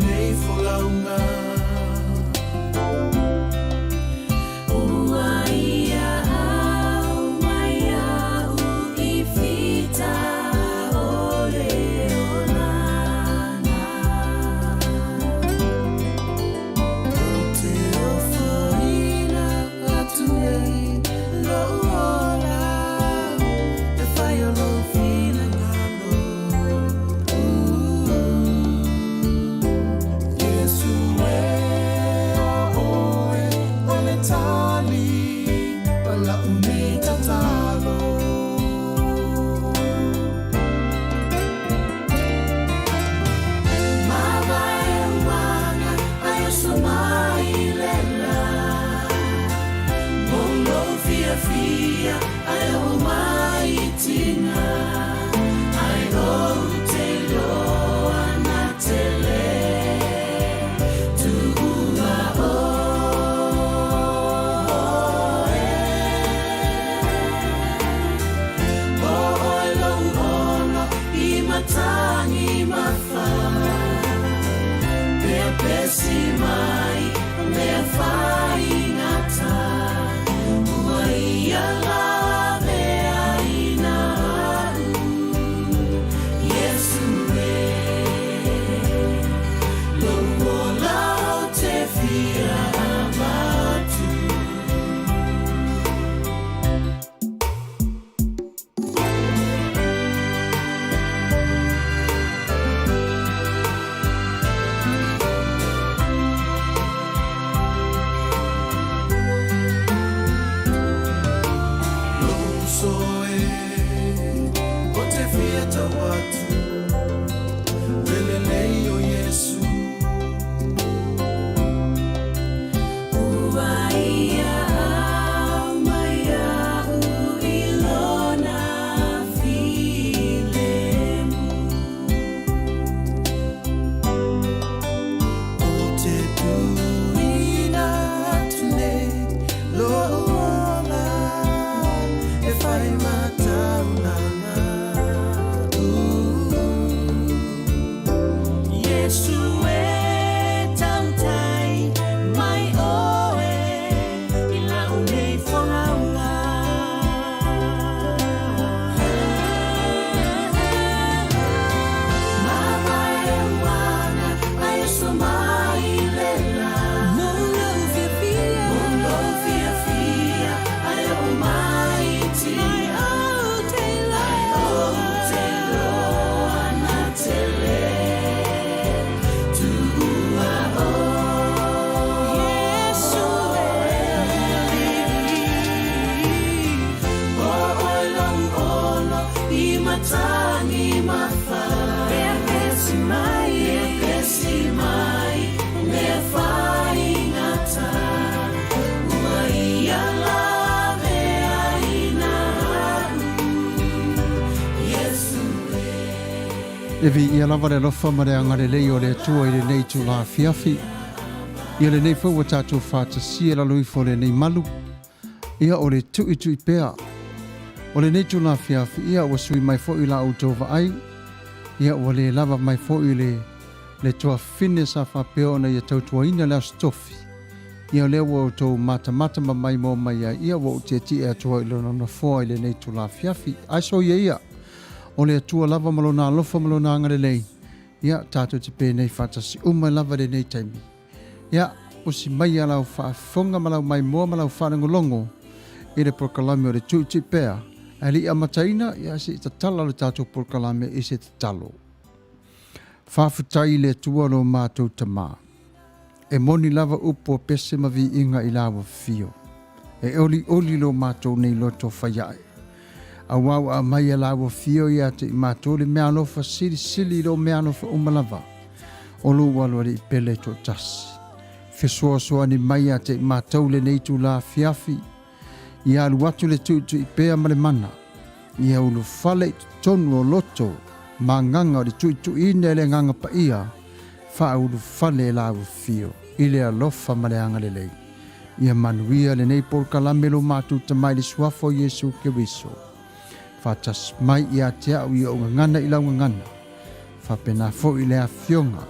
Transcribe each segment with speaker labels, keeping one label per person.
Speaker 1: nei folaunga.
Speaker 2: Evi ia lava le lofa ma le anga le lei o le atua i le nei tu la fiafi. Ia le nei fau tatu whata sia la lui fo le nei malu. Ia o le tui tui pea. O le nei tu la fiafi ia o sui mai fo i la utova ai. Ia o le lava mai fo i le tua fine sa fa peo na ia tautua ina le stofi. Ia le o tau mata ma mai mo mai ia o te ti e atua i lona na fo i le nei tu la fiafi. Ai so ia. O le atua lava malona alofa malona anga le lei. Ia tātou te pē nei whatasi uma lava le nei taimi. Ia o si mai alau whaafonga malau mai mua malau whanangolongo. I le porkalame o le tūti pēa. A li amataina ia si tatala le tātou porkalame i se tatalo. Whaafutai le atua lo mātou tamā. E moni lava upo pese mavi inga i lawa fio. E oli lo mātou nei loto whaiai. A wau a mai a lawa fio ia te i mātou le mea alofa sili lo mea alofa umalava. O lo walua le i pele to tasi. Fesoa ni mai a te i mātou le neitu la fiafi. Ia alu atu le tutu i pea male mana. Ia ulu fale i tonu o loto. Ma nganga o le tutu ine le nganga pa ia. Fa ulu fale e lawa fio. Ile alofa male anga le lei. Ia Manuia le nei por kalamelo mātou tamai le suafo Yesu ke wiso. Fatas mai ia te au ia o ngana i lau ngana. Fa pena fo i le a fionga.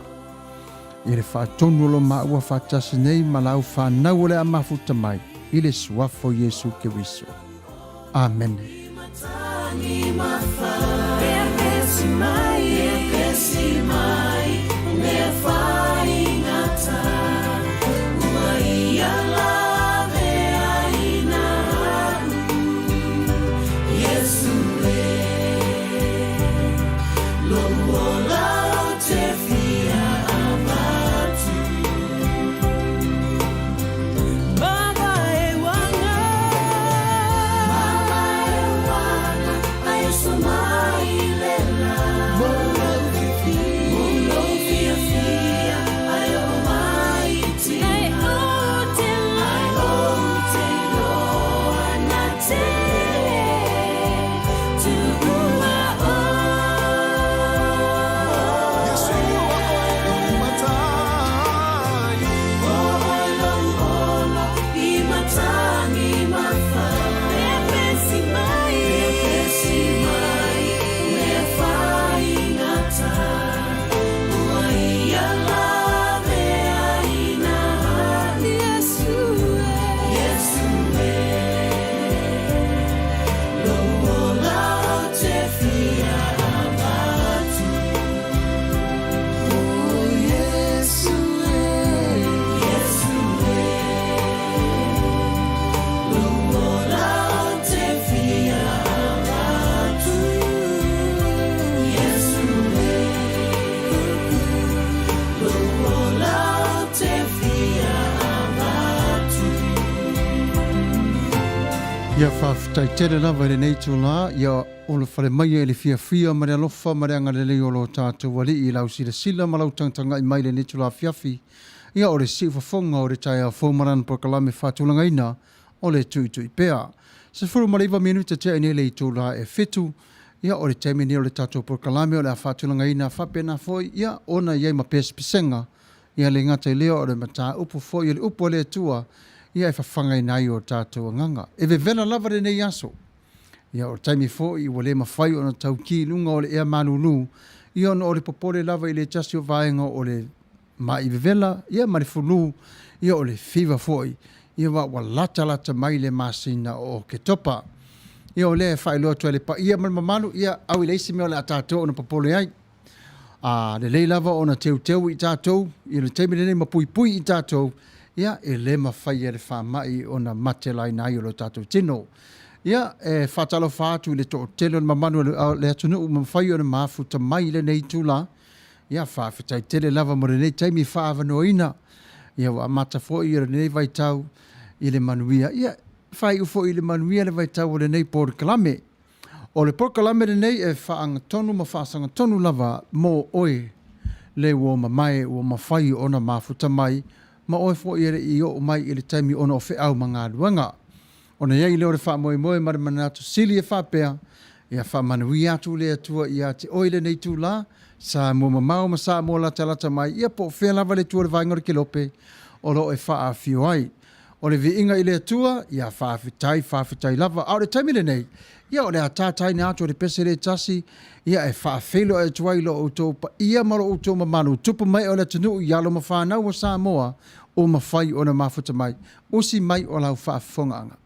Speaker 2: I le whaatonu lo maua whaatasi nei malau whanau le amafuta mai. I le suafo Yesu Keriso. Amen. Ia whawhitai tere lava le nei tū la, ia ola whare mai e le fia ma le alofa ma le anga le leo lo tātou wali i lau sila sila ma lau tangtanga i mai le nei tū la fiafi. Ia o le si whafonga o le tai a whaumaran po kalame whātulanga ina o le tui pea. Se furu mariva minuta te ane le i tū la e fitu, ia o le taimini o le tātou po kalame o le a whātulanga ina whapena foi, ia ona iei ma pes pisenga, ia le ngata i leo o le mata upu foi, ia le upu le tua, ia e whawhangai nai o tātou nganga. E ve vela lava re nei aso. Ia o taimi fo i wale mawhai o na tau ki lunga o le ea manunu. Ia ona o le popole lava i le tasi o vaenga o le mai ve vela. Ia mare fulu. Ia o le fiva fo i. Ia wa lata mai le masina o ke topa. Ia o le e whai loa tuale pa. Ia mare mamanu. Ia au i leisi mea o le a tātou o na popole ai. Le lei lava o na teu i tātou. Ia le taimi le nei mapui i tātou. Ia e le mawhai e le whamai o na matelai nai o lo tātou tino. Ia e whatalo whātu le tō telo na mamanu le atunu o mawhai o na mafuta mai le nei tūla. Ia whawhitai tele lava mo le nei taimi whaavano ina. Ia wa Matafeo i le nei vai tau i le Manuia. Ia whai ufo i le Manuia le vai tau o le nei por kalame. O le por kalame le nei e whaanga tonu ma whaasanga tonu lava mo oe le uo mamae o mawhai o na mafuta mai. Ma oe fo i i o mai i le taimi ona o whiau ma ngā luanga. Ona iei leo le wha moe mare manatu sili e whapea, ia wha Manuia atu le atua i a te oile nei tū la, sa mua mamau ma sa mua lata mai, ia po whea lava le tua le vaingore ke lope, o lo e wha a whio ai. O le vi inga i le atua, ia whawhitai lava, au le taimi le nei, ia o le a tātai na atu o le pese le tasi, ia e whaafelo e tuai lo o tō pa ia maro o tō mamanu, tupu mai o le tunu i alo ma whanau o Samoa, o mawhai o na mafuta mai, usi mai o lau whaafonga.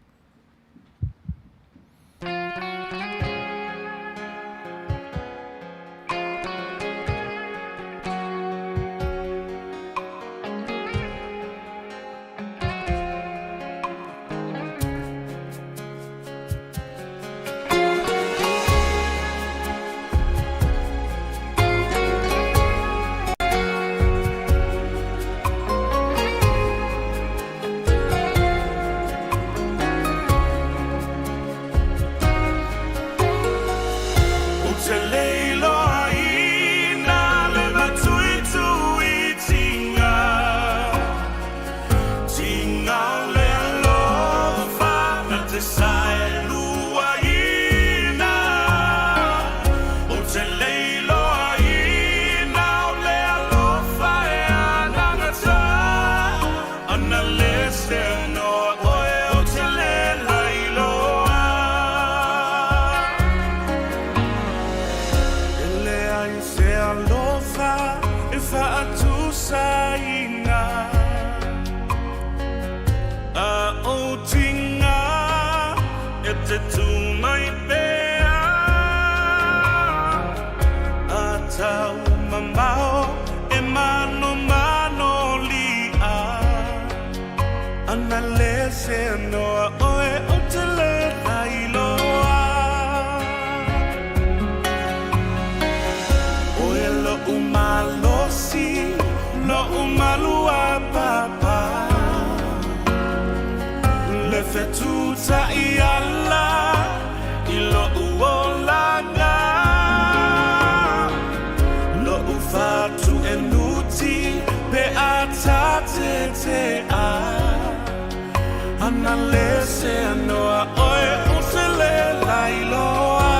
Speaker 1: tate te a ana lese noa oe usele lailoa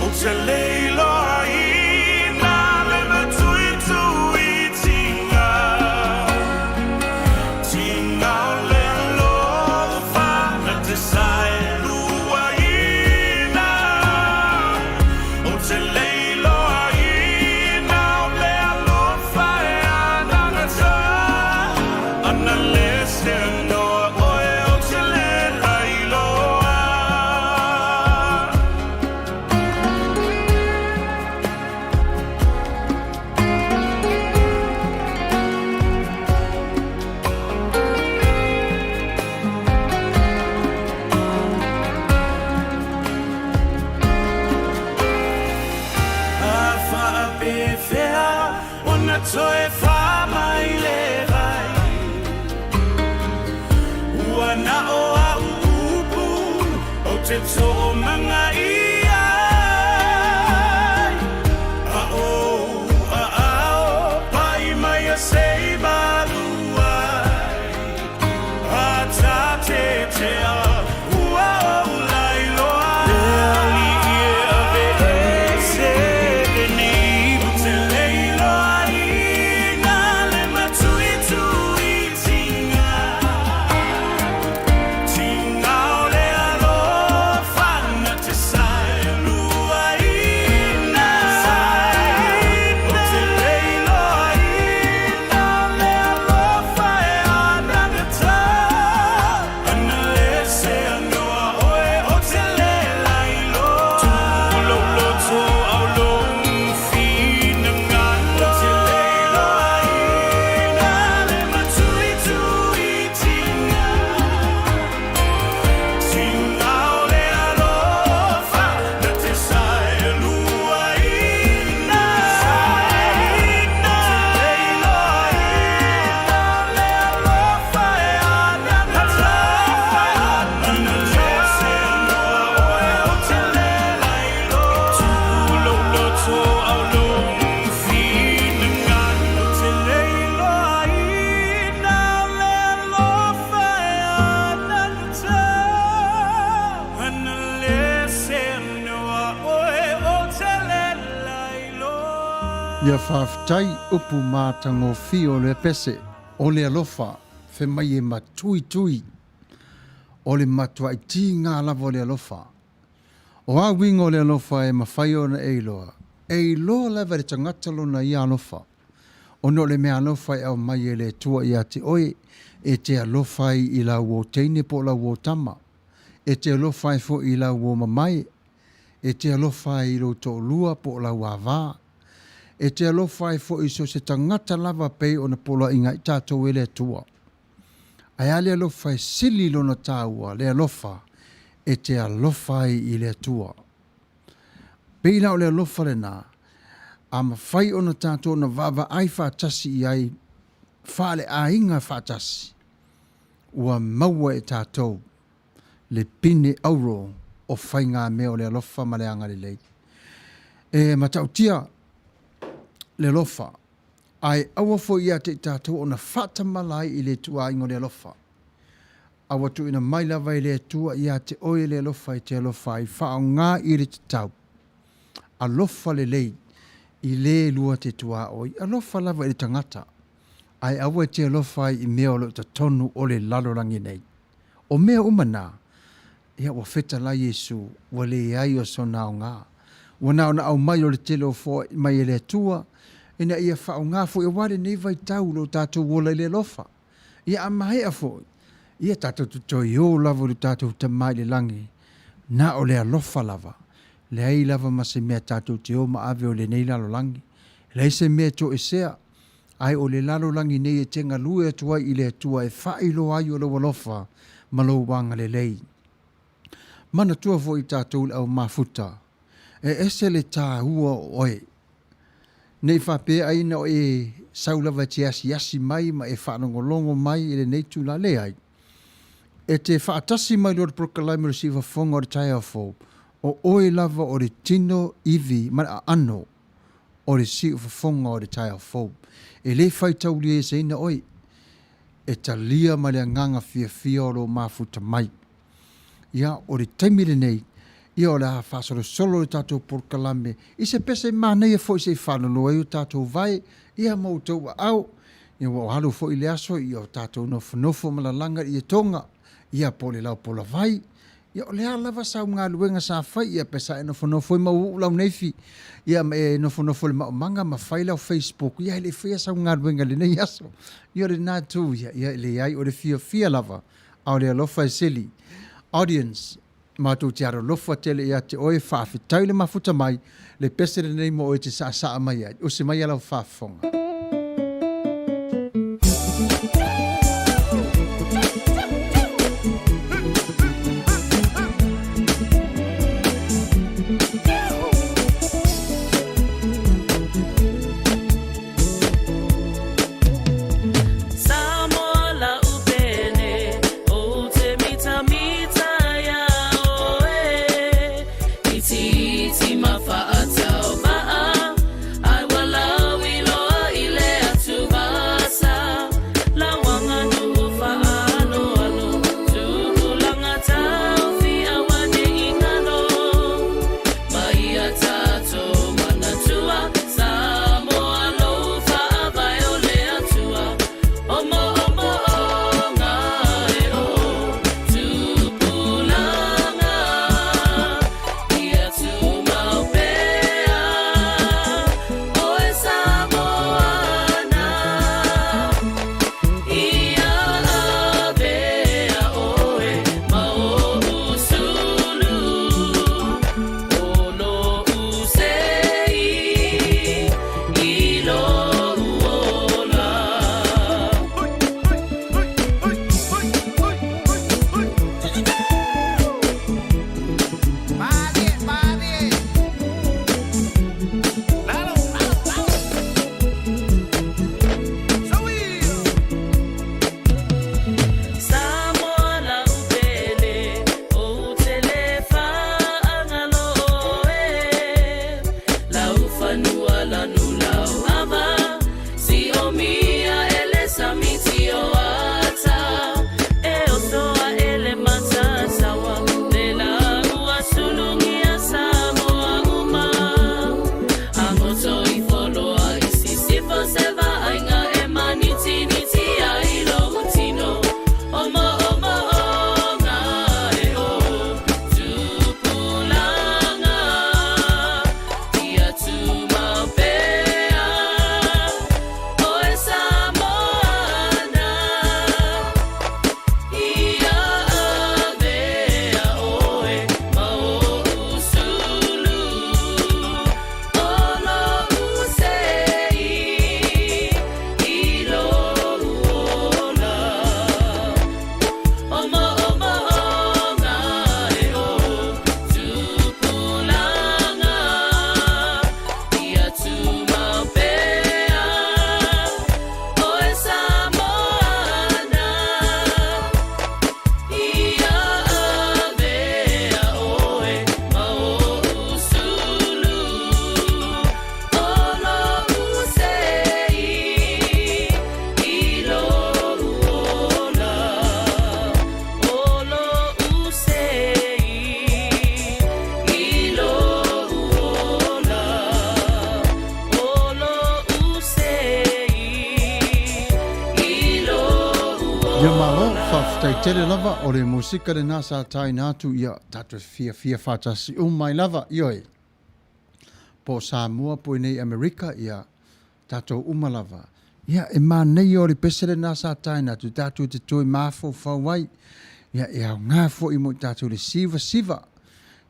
Speaker 1: usele loa ina le matui tui tinga tinga le lo fa na te sai lua ina usele Toe fa mai le vai ua na o a upu o te tō manga ia a o pai mai a sei balua a ta te a ua o lailoa le ali ia ave se deni te leiloa
Speaker 2: Ia whawhtai upu mātango whio le pese, o le alofa, whe mai e matui tui, o le matua i tī ngā lava o le alofa. O a wingo le alofa e mawhai o na eiloa lava le tangatalo na i alofa. O no le mea alofa e au mai e le tua i ate oe, e te alofa i la uo teine po la uo tama, e te alofa i fo i la uo mamae, e te alofa i lo to lua po la ua vaa, e te alofa e fo iso se tangata lava pei o na pola inga i tātou e le tua. Ai ale alofa e sili lona tāua le alofa e te alofa i le tua. Pei lao le alofa le nā, a mawhai o na tātou na vava ai whātasi i ai, whale a inga whātasi. Ua maua e tātou le pine auro o whai ngā mea o le alofa ma le angari lei. E matautia, le lofa, ai awa fo ia te tātou o na whata malai i le tua ingo le lofa. Awa tu ina mai lava i le tua ia te oe le lofa i te lofa i whao ngā i le tau. A lofa le lei i le lua te tua oi, a lofa lava i le tangata. Ai awa te lofa i mea o lo ta tonu o le lalorangi nei. O mea umana, ia wa feta la Yesu, wa le ai o sona o ngā. Wana ona au mai o le telo fo mai e le tua, ina ia whao ngā fo i ware nei vai tau lo tātou wola i le lofa. Ia amahea fo, ia tātou tutoi o lava lo tātou tamai le langi, na o le alofa lava, le ai lava ma se mea tātou te o ma ave o le nei lalo langi, le se mea to e sea, ai o le lalo langi nei e tenga lue atua i le atua e whailo ai o lo walofa ma lo wanga le lei. Mana tua fo i tātou au mafuta, e ese le tā hua oe. Nei whape aina o e saulawa te asi mai ma e whanongolongo mai i le neitu la le ai. E te whaatasi mai lor proclaim receive fonga o le tai afo, o oe lava o le tino iwi ma a ano, o le si ufafonga o le tai au fou. E le fai tau lia e seina oi, e talia ma le anganga fia o lo mafuta mai. Ia o le taimile nei, ia o le ha whasaro solo le tatou porkalame, i se pese mānei e fo i se whanalo e o tatou vai, ia mautou au, ia o halo fo i le aso, ia o tatou nofo malalanga i e tonga, ia po le lau pola vai, ia o le alawa sau ngā luenga sa whai, ia pesa e nofo i mau lau neifi, ia e nofo le maomanga ma whai lau Facebook, ia le whia sau ngā luenga le nei aso, ia le nātu, ia le ai o le fia lava, au le alofa e sili, audience, mātou te aro lofa tele ia te oe whaafitau le mafuta mai, le pese le nei mo oe te saa mai ai, o se mai alau whaafonga. Tele lava o le musika le nasa tai natu ia tatu fia fatasi umai lava ioi. Po Samoa po nei Amerika ia tatu umalava. Ia e nei o le pese le nasa tai natu tatu te toi mafo fawai. Ia ngafo i mo tatu le siva.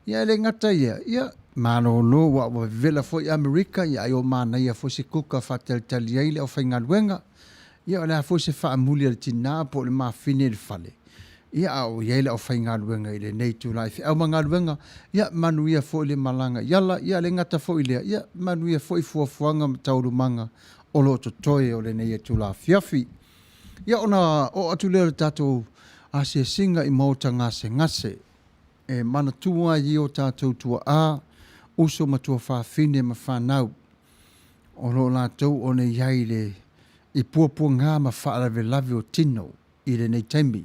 Speaker 2: Ia le ngata ia mano lo wa vela fo i Amerika ia o nei a fo se kuka fatel taliaile o faingaluenga. Ia o le fo se fa amuli le tina po le mafine le fale. Ia au iaile au whainga luenga i le nei tu life. Au mga luenga, ia manuia fo le malanga. Iala, ia le ngata fo i lea. Ia manuia fo i fuafuanga tauru manga o lo to toe o le nei tu la fiafi. Ia ona o atu lea le tatou ase singa i mauta ngase. E mana tua i o tatou tua a, uso matua whawhine ma whanau. o lo lātou o ne iai le i puapua ngā ma whaarawe lawe o tino i le nei taimi.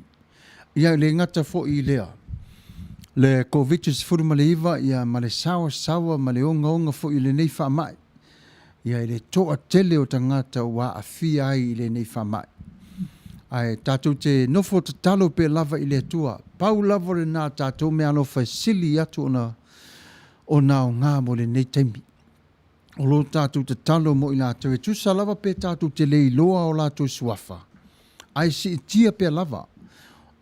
Speaker 2: Ia le ngata fo i lea. Le COVID-19 furu ma le iwa ia ma le sawa ma le onga fo i le nei whaamai. Ia le toa tele o tangata wa a fia ai i le nei whaamai. Ai tātou te nofo te talo pe lava i le tua. Pau lava le nā tātou me alo fai sili atu o nā o ngā mo le nei taimi. O lo tātou te talo mo i lātou e tusa lava pe tātou te lei loa o lātou suafa. Ai si tia pe lava.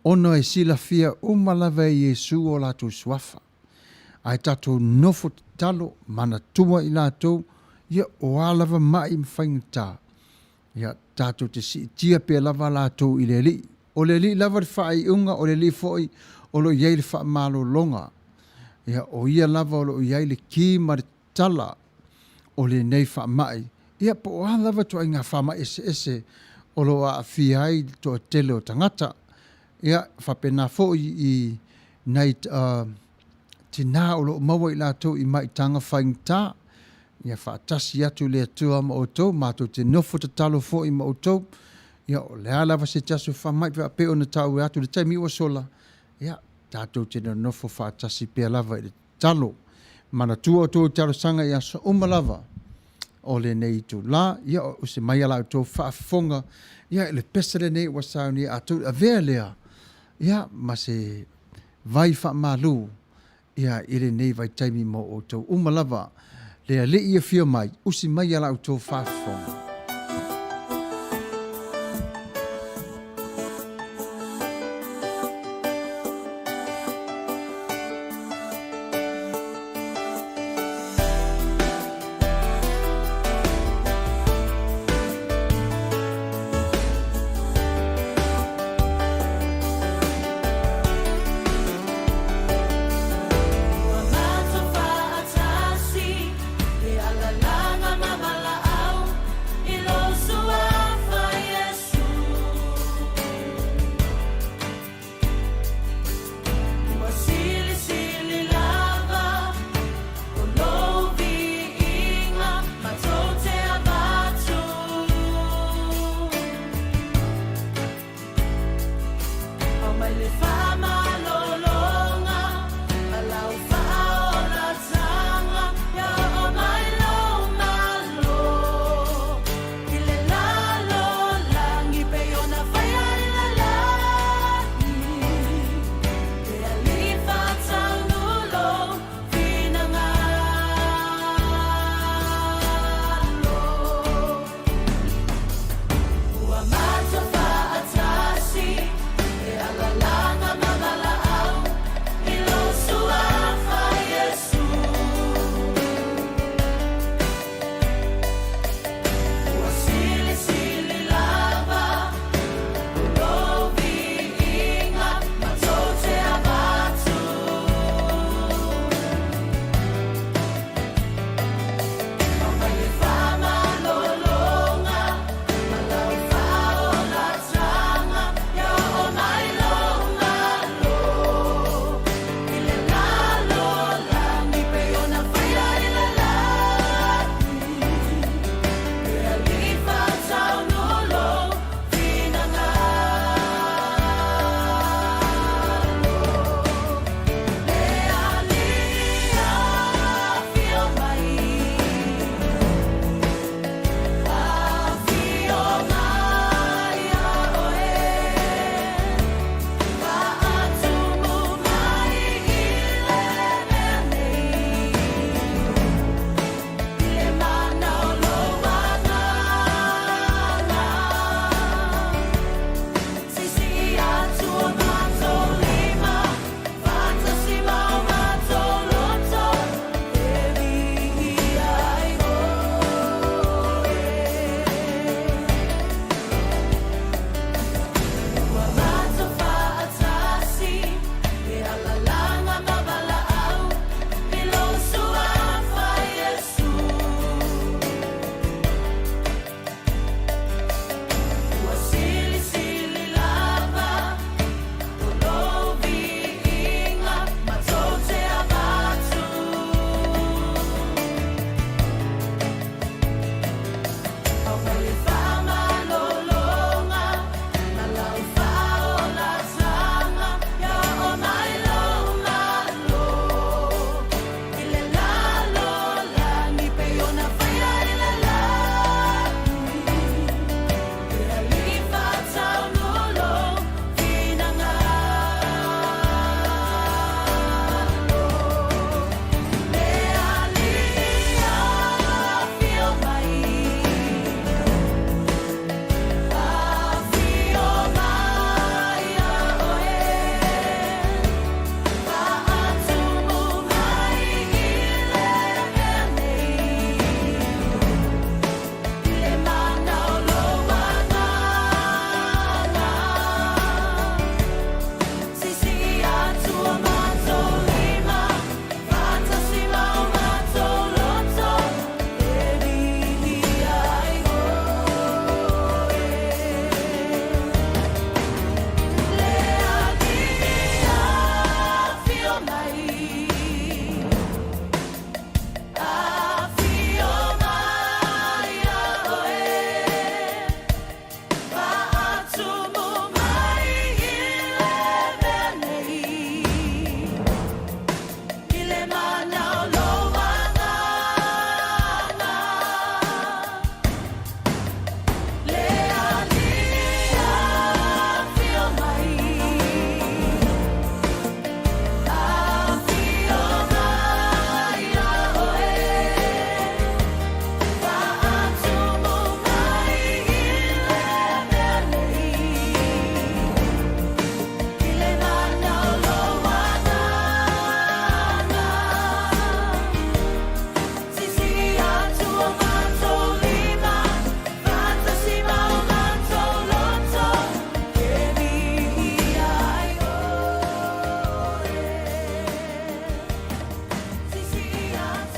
Speaker 2: Ono e sila fia lava e Yesu o lātou suafa. Ai tātou nofo te talo mana tua i lātou. Ia o alava mai mwhaingata. Ia tātou te si tia pe lava lātou i le li. O le li lava le whaai unga o le li foi o lo iei le wha malo longa. Ia o ia lava o lo iei le ki ma le tala o le nei wha mai. Ia po o lava tua inga wha mai ese o lo a fiai to tele o tangata. Ia whapena foi i nei tina o lo maua i lātou i mai tanga whaingata. Ia whaatasi atu le atua ma outou, mātou te nofo te talo fo i ma outou. Ia o le alawa se tasu whamai pe apeo na tau atu le taimi ua sola. Ia tātou te nofo whaatasi pe lava i le talo. Mana tua o tō talo sanga ia so umalava o le nei tu la. Ia o se mai ala o tō whaafonga. Ia le pesare nei ua sauni atu a vea lea. Ia ma se vai whaamalu. Ia ile nei vai taimi mo outou umalava. Lea le ia fia mai, usi mai ala au tō whaafonga.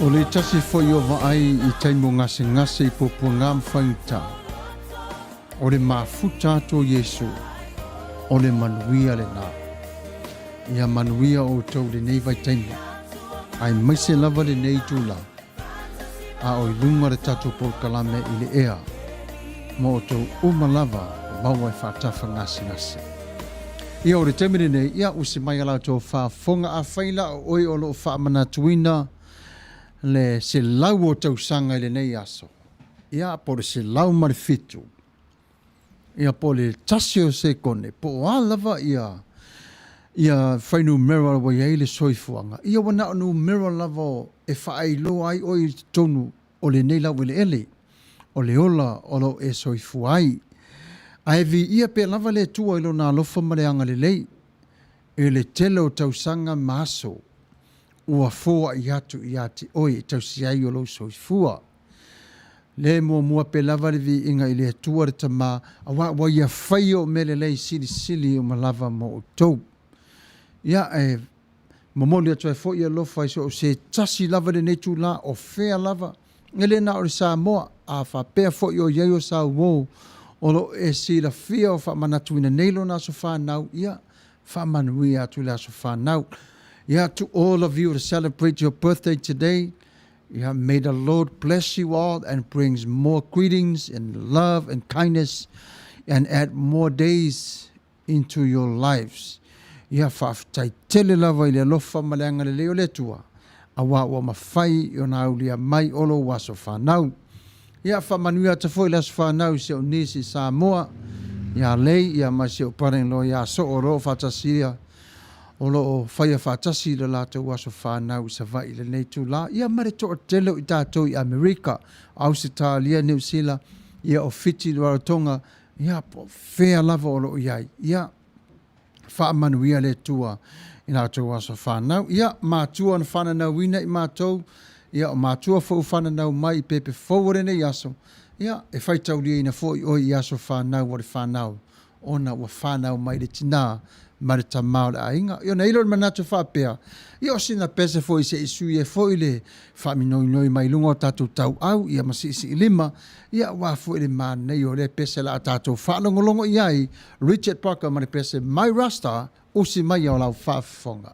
Speaker 2: O le tasi fo i o vaai I taimu ngase I popo ngam whaita. O le mafuta ato Yesu. O le manuia le nā. Ia manuia o tau le nei vai taimu. Ai maise lava le nei tūla. A o I lunga le tatu po kalame I le ea. Mo o tau uma lava maua I whaatafa ngase. Ia o le temere nei, ia usi mai ala tō whaafonga a whaila o oi o loo whaamana tuina le se lau o tau sanga I le nei aso. Ia po le se lau mare fitu. Ia po le tasi o se kone, po o alava ia whainu mera wa iei le soifuanga. Ia wana anu mera lava e whaelo ai oi tonu o le nei lau le ele, o le ola o lo e soifuai. Aivi ia pe lava le tua ilo na alofa mareanga le lei. E le tele o tausanga maso. Ua foa I atu I ati oi tausiai o lo soifua. Le mua pe lava le vi inga I le tua re tama. Awa wa ia whai o mele lei sili o malava mo o tau. Ia momoli atu e fo ia lofa iso o se tasi lava le netu la o fea lava. Ngele na ori sa moa a fa pea fo i o iaio sa uo. Olo e si la fia o wha manatuina neilo na so whanau, ia, wha manuia atu la so whanau. Ia, to all of you to celebrate your birthday today, ia, may the Lord bless you all and brings more greetings and love and kindness and add more days into your lives. Ia, whaftai tele lava I le lofa maleanga le leo le tua, a wa mawhai I o na aulia mai olo wa so whanau. Ia Manuia te foi las whanau se o nisi Samoa. Ia lei, ia ma se o parenglo, ia so o ro whatasiria. O lo o whaia whatasi le la te waso whanau sa vai le nei tu la. Ia mare to o telo I tātou I Amerika, Australia, New Zealand. Ia o Fiji, Rarotonga. Ia po whea lava o lo iai. Ia Manuia le tua I tātou waso whanau. Ia mātua na whananau wina I mātou. Ia o mātua fo whananau mai pepe fōre nei aso. Ia e whaitau lia ina fōi oi I aso whanau wale whanau. Ona wa whanau mai le tina mare ta mao le ainga. Ia na ilo manatu whapea. Ia o sina pese fōi se isu ia fōi le whaminoi mai lungo tātou tau au. Ia masisi lima. Ia wa fōi le mānei o le pese la tātou whanongolongo iai. Richard Parker mare pese mai rasta usi mai o lau whafonga.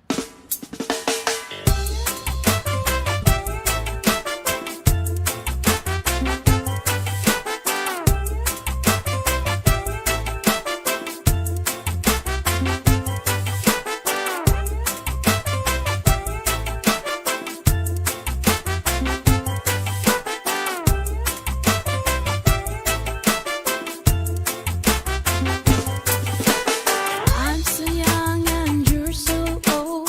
Speaker 3: I'm so young and you're so old.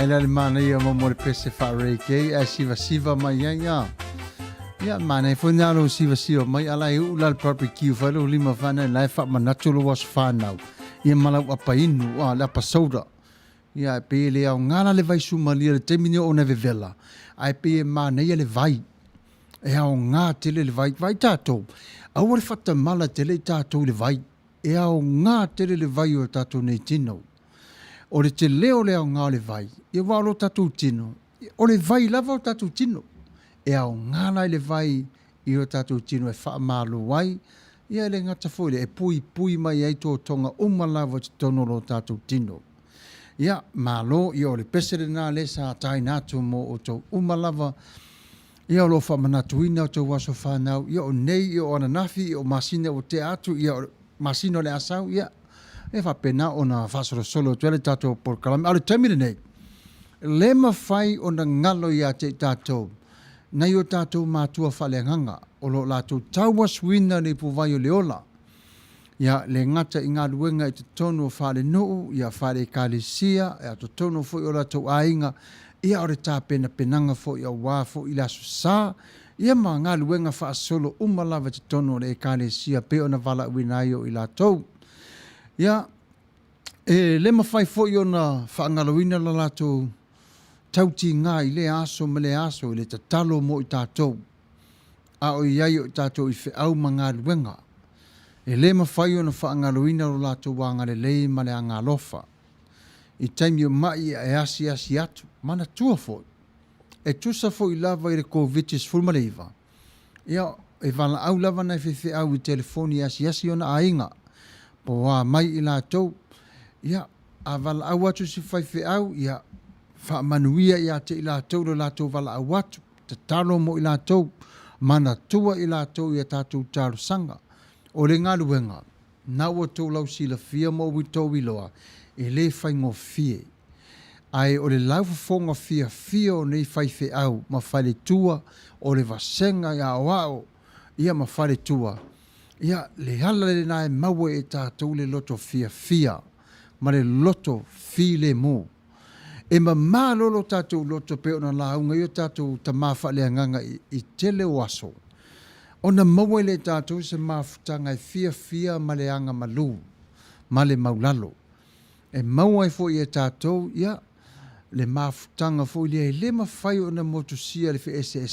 Speaker 2: le mana ia mo mo pese fa reke a siva mai ia. Ia mana fo nalo siva mai ala u la barbecue fa lo lima fana la fa manatulo was fa now. Ia mala apa inu la pa soda. Ia pe le au ngala le vai sumali le temini o na vevela. Ai pe mana ia le vai. E au ngā tele le vai tātou. Au le fata mala tele tātou le vai. E au ngā tele le vai o tātou nei tino. O le te leo le au ngā le vai. E walo tātou tino. O le vai lava o tātou tino. E au ngā lai le vai i o tātou tino e wha malo wai. Ia le ngata fōle e pui mai ai tō tonga umalava te tono lo tātou tino. Ia malo i o le pesere nā le sa tai nātou mo o tō umalava. Ia o lo wha manatuina o tō waso whanau. Ia o nei i o ananafi i o masina o te atu. Ia o masina o le asau. Ia e wha pena o na whasoro solo tuele tātou por kalame. Ale tamire nei. Le mawhai o na ngalo i a te tātou. Nei o tātou mātua whaleanganga. O lo lātou tauas wina ni puwai o leola. Ia le ngata i ngā ruenga i te tono o whale nuu. Ia whale kālesia. Ia te tono fo i o lātou ainga. Ia ore tā pena penanga fo i a wā fo i laso sā. Ia mā ngā luenga wha solo umalawa te tono le kālesia pe o na wala uinai o i lātou. Ia le mawhai fo i o na whaangalawina la lātou tauti ngā i le aso me le aso i le tatalo mo i tātou. A o iai o i tātou i whiau ma ngā luenga. Le mawhai o na whaangalawina la lātou wā ngā le lei ma le a ngā lofa. I taimi o mai e asi atu. Mana tua foi. E tusa foi lava i le COVID-19 fulmaleiva. Ia e vala au lava nei fefe au i telefoni asi ona ainga. Po wā mai i lātou. Ia a vala au atu si fai fe au. Ia wha manuia i ate i lātou lo lātou vala au atu. Te talo mo i lātou. Mana tua i lātou i a tātou tāro sanga. O le ngā luenga. Nā ua tō lau sila fia mo wito wiloa. E le fai ngō fie. Ai o le laufafonga fia o nei fai fe au. Ma fai tua o le vasenga ia wao. Ia ma fai tua. Ia le hala le nae maua e tātou le loto fia. Ma le loto le mo. E ma malolo tātou loto pe o na launga i o tātou ta mawha le anganga i tele waso. O na maua le tātou se mawhutanga i fia ma le anga malu. Ma le maulalo. E maua i fo i e tātou, ia, le mawhutanga fo i le mawhai o na motusia le fe ese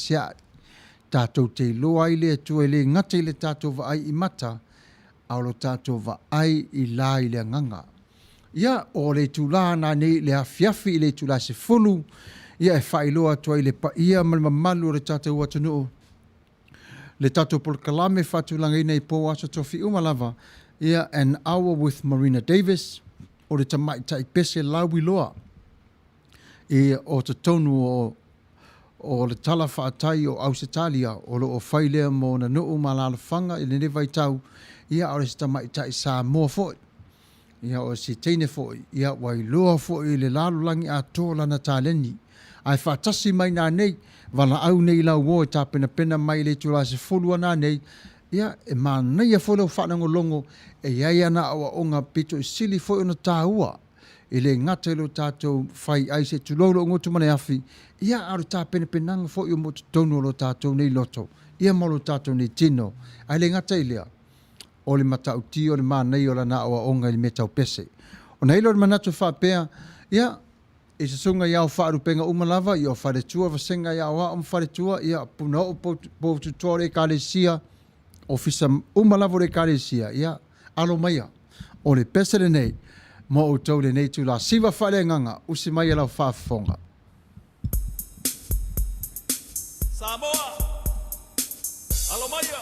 Speaker 2: tātou te loa i le tua i le ngata i le tātou va ai i mata, au lo tātou va ai i la i le nganga. Ia, o le tula na nei le afiafi i le tula se fulu, ia e whai loa tua i le pa ia mamalu o le tātou atunu. Le tātou por kalame whatulanga i nei po aso tofi umalava, ia An Hour with Marina Davis, o le tamai tai pese lawi loa. E o te tonu o le tala whaatai o Ausitalia, o lo o whailea mo na nuu malala whanga, i le nevai tau, ia o le tamai tai sa mua foi. Ia o si teine foi, ia wai loa foi le lalulangi a tōla na tāleni. Ai whaatasi mai nā nei, wala au nei lau o e tā pena mai le tula se fulua nā nei, ia e mā nei a wholo whanango longo, e iai ana awa o ngā pito i sili foi ona tāua. I le ngata ilo tātou whai aise tu lolo o ngotu mane afi, ia aru tā penanga foi o motu tono lo tātou nei loto, ia molo tātou nei tino, ai le ngata ilea, o le matau ti o le mā nei o la na awa o ngā ili metau pese. O nei lo le manatu whapea, ia, e se sunga iau whaarupenga umalava, ia o whare tua, vasenga iau a whare tua, ia puna o po tutuare kālesia, o fisa umalava re kālesia, ia, alo maia, o le pesere nei, mo o tau le nei tu la siva whale nganga, usi mai lau whaafonga.
Speaker 1: Samoa, alo maia.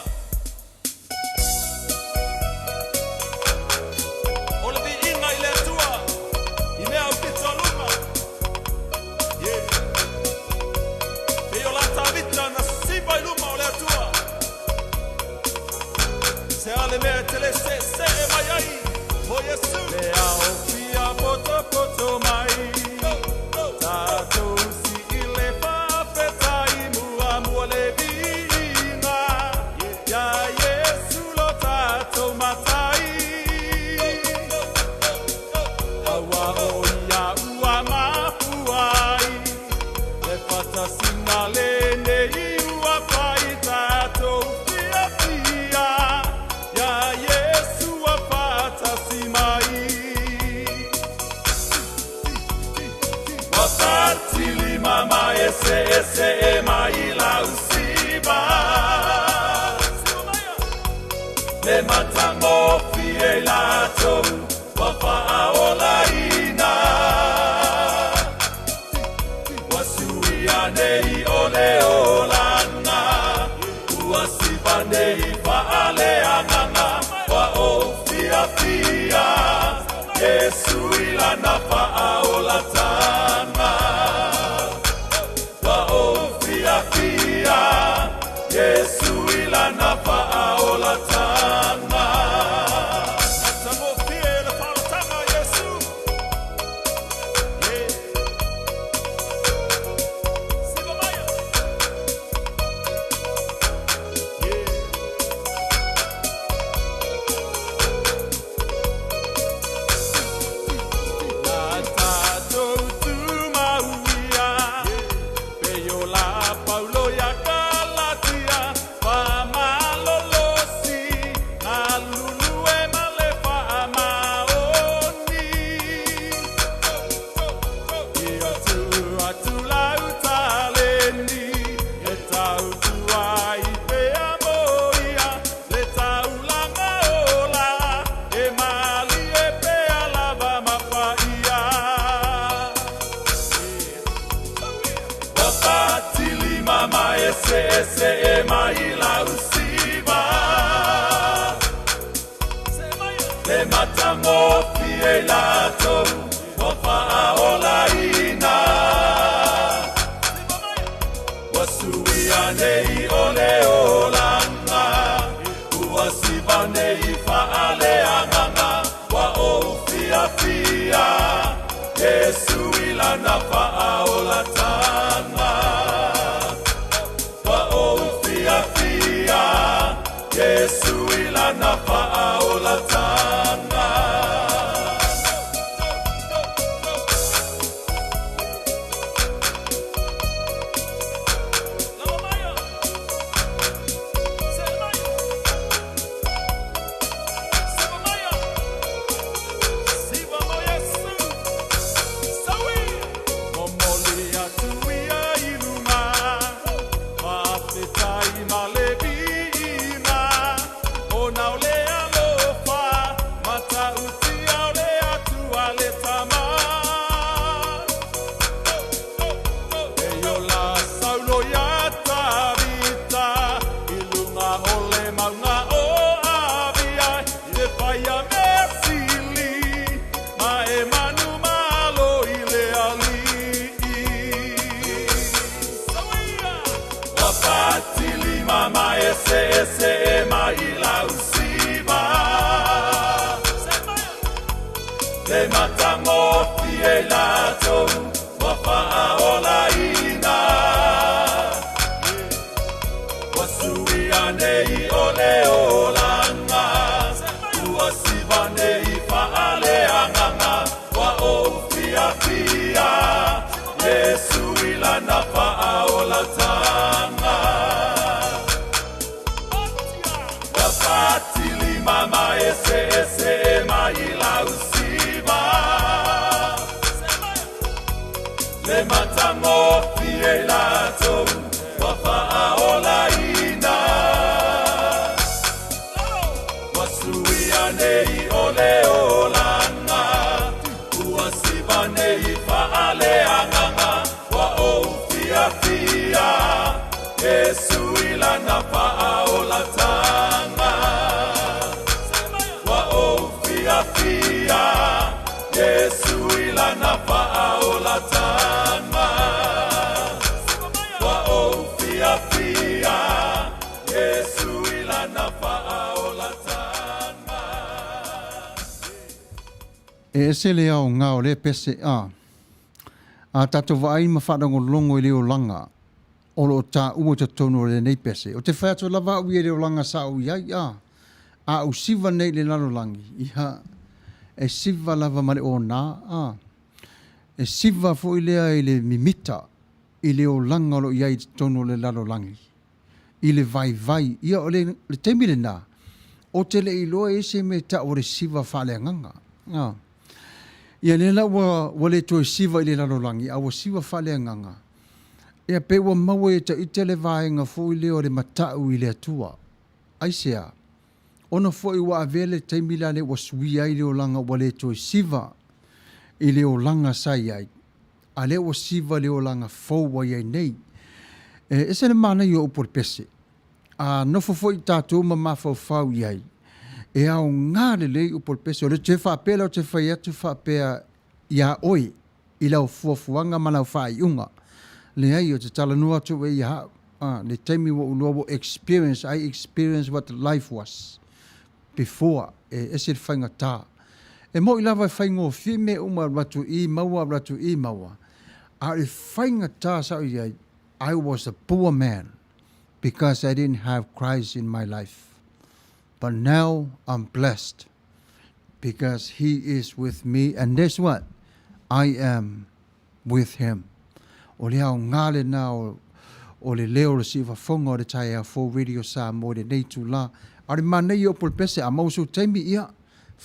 Speaker 1: O le vi inga i le tua, i mea u pizza luma. Yeah. E o la tavita na siva i luma o le tua. Se ale mea tele se e mai ai. O Yesu le au fia poto mai tatou si ile fa peta i mua le vina ya Ese maila usiba le matango fielato wafa aolaina wasuia nei ole olana uasiba nei faale anganga wa ofia fia Yesu ilana fa aolatana Yesu ilana faaolatana Matafeo le falatanga Yesu Sibamaya Natato tu Manuia Peyo la Paulo ya Ese maila usiba le matango fielato wafa aolaina wasuia nei ole olanga uasiba nei faale anganga wa ofia fia Yesu ilana faaolatana Yesu ilana faaolatana Ese maila usiba le matango fielato wafa aolaina wasuia nei ole olanga uasiba nei faale anganga wa ofia fia Yesu ilana faaolatana Mama ese maila usiba le matango fielato wafa aolaina wasuia nei ole olanga uasiba nei faale anganga wa ofia fia Yesu ilana faaolatana Fia Yesu ilana faaolatana wa ofia fia Yesu ilana faaolatana
Speaker 2: Ese le au ngao le pese a tato vai ma wharango longo i leo langa o lo ta umo te tono le nei pese o te whaeto lava ui leo langa sa u iai a u siva nei le lalolangi iha e siva lava male o nā e siva fo i lea i le mimita I le o langa lo iai tono le lalo langi. I le vai, ia o le temile nā. O te le iloa e se me ta o le siva whale nganga. Ia le la wa le toi siva i le lalo langi, a wa siva whale nganga. Ia pe wa maua e ta i te le vaenga fo i le o le matau i le atua. Aisea, ona fo i wa avele temila le wa sui ai le o langa wa le toi siva i le o langa sai ai. A le o siva le o langa fo wa iai nei. E se le mana i o upor pese. A nofo fo i tātou ma mafau iai. E au ngā le lei upor pese. O le te whapela o te whai atu whapea ia oi. I lau fuafuanga malau whai unga. Le ai o te talanua tu e ia. Le taimi wa uloa experience. I experienced what life was before. E se le whainga tā. E mo i lava whaingo whime uma ratu I maua. A le whainga tā sa iai. I was a poor man because I didn't have Christ in my life. But now I'm blessed because he is with me. And guess what? I am with him. O le au ngale na o le leo le siva fonga o le tai a full radio sa mo le nei tu la. A le manei o polpese a mausu taimi ia.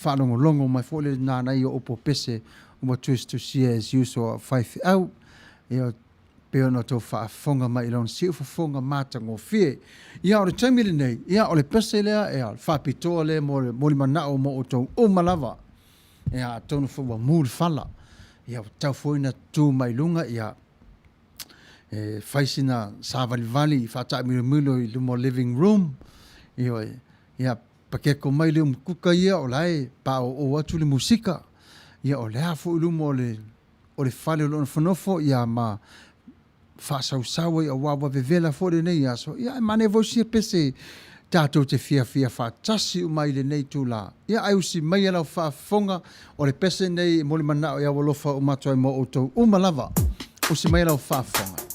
Speaker 2: Whanongo longo mai fo le nana i o polpese. Uma twist to see as you saw 5 out. Ia pe ona tō whaafonga mai i lona siu whaafonga mātango whie. Ia o le taimile nei, ia o le pese lea, ia whapitoa lea mo li manao mo o tō umalava. Ia tōna whaua mūri whala. Ia tau fōina tū mai lunga, ia whaisina sāwali whātai miru i lumo living room. Ia pakeko mai leo mkuka ia o lai, pa o atu le musika. Ia o lea fō i lumo o le whale o lona whanofo, ia ma whasausawa I a wawa vevela fore nei aso. Ia mane vosia pese tātou te fia whatasi umai le nei tūla. Ia ai usi mai alau whafonga o le pese nei moli manao ia walofa umatua mo o tau umalava. Usi mai alau whafonga.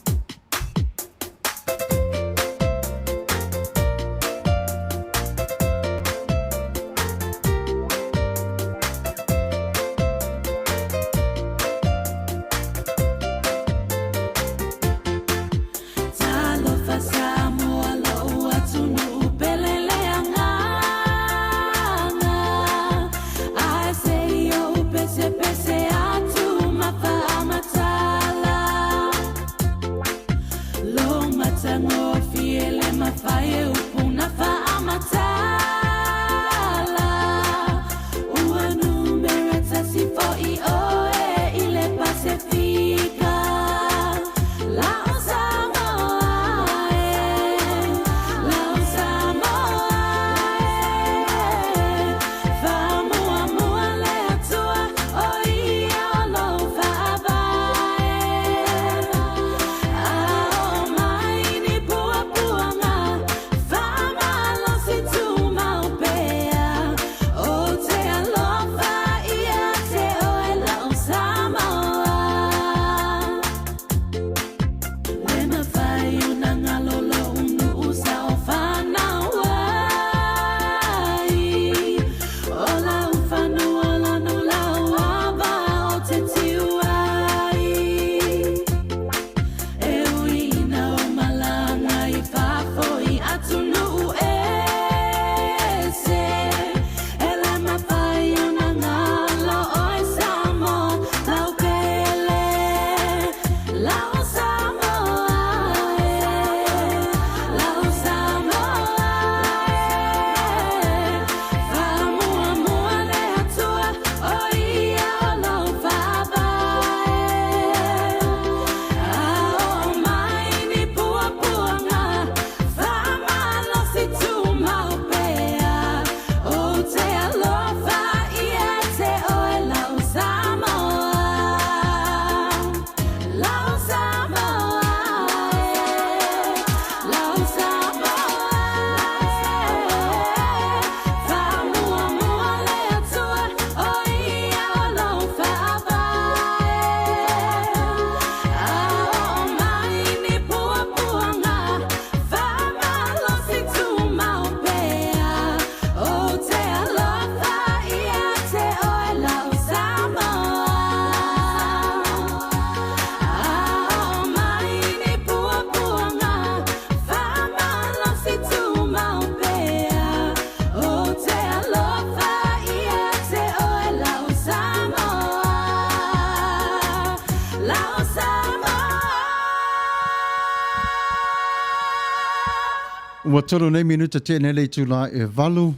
Speaker 2: Ua tolo nei minuta tēnei le tula e valu.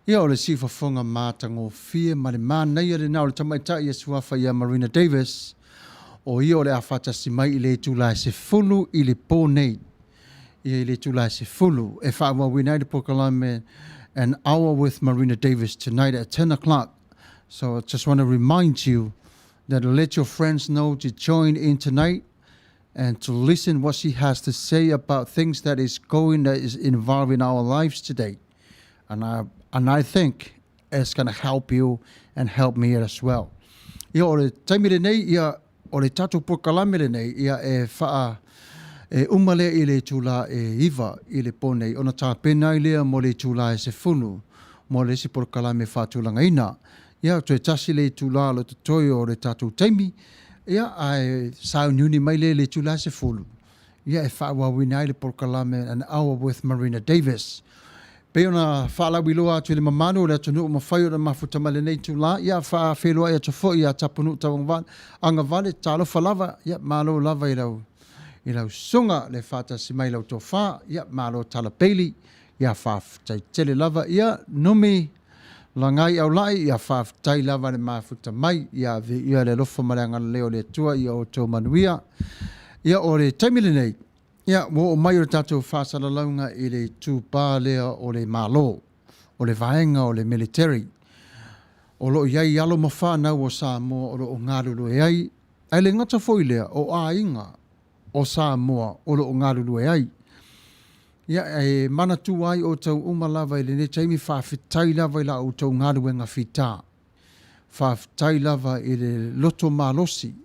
Speaker 2: Ia o le sifa fonga mātango fie ma le mana ia le nao le tamaita ia suafa ia Marina Davis. O ia o le awhata si mai i le tula se fulu i le pō nei. Ia i le tula se fulu. E whawa winai le pokalame an hour with Marina Davis tonight at 10 o'clock. So I just want to remind you that let your friends know to join in tonight and to listen what she has to say about things that is involving our lives today. And I think it's going to help you and help me as well. Ia o le taimire nei, ia o le tatu pokalame nei, ia e wha umale i le tula e iwa i le ponei. Ona tā pena i lea mo le tula e se funu, mo le si pokalame whātulanga ina. Ia to e tasi le tula lo te toi o le tatu taimi, ia ai sao nuni mai le tula se fulu. Ia e whaua winai le pokalame an hour with Marina Davis. Pe ona whaalawi loa atu le mamanu le atunu o mawhai o na mafuta male nei tula. Ia wha whelua ia tofo ia tapunu tawang anga vale talo whalava. Ia malo lava i lau sunga le whata si mai lau tō wha. Ia malo tala peili. Ia whaftai tele lava. Ia numi langai au lai. Ia whaftai lava le mafuta mai. Ia le lofa maranga leo le tua. Ia o tō Manuia. Ia o le taimile nei. Ia, wo o mai o tātou whāsala launga i le tūpā lea o le mālo, o le vaenga, o le military. O lo iai alo ma whānau o Samoa, o lo o ngārulu e ai. Ai le ngata foi lea o āinga o Samoa, o lo o ngārulu e ai. Ia, e mana tū ai o tau umalawa i le ne taimi whawhitai lava i la o tau ngāruenga whitā. Whawhitai lava i le loto mālosi.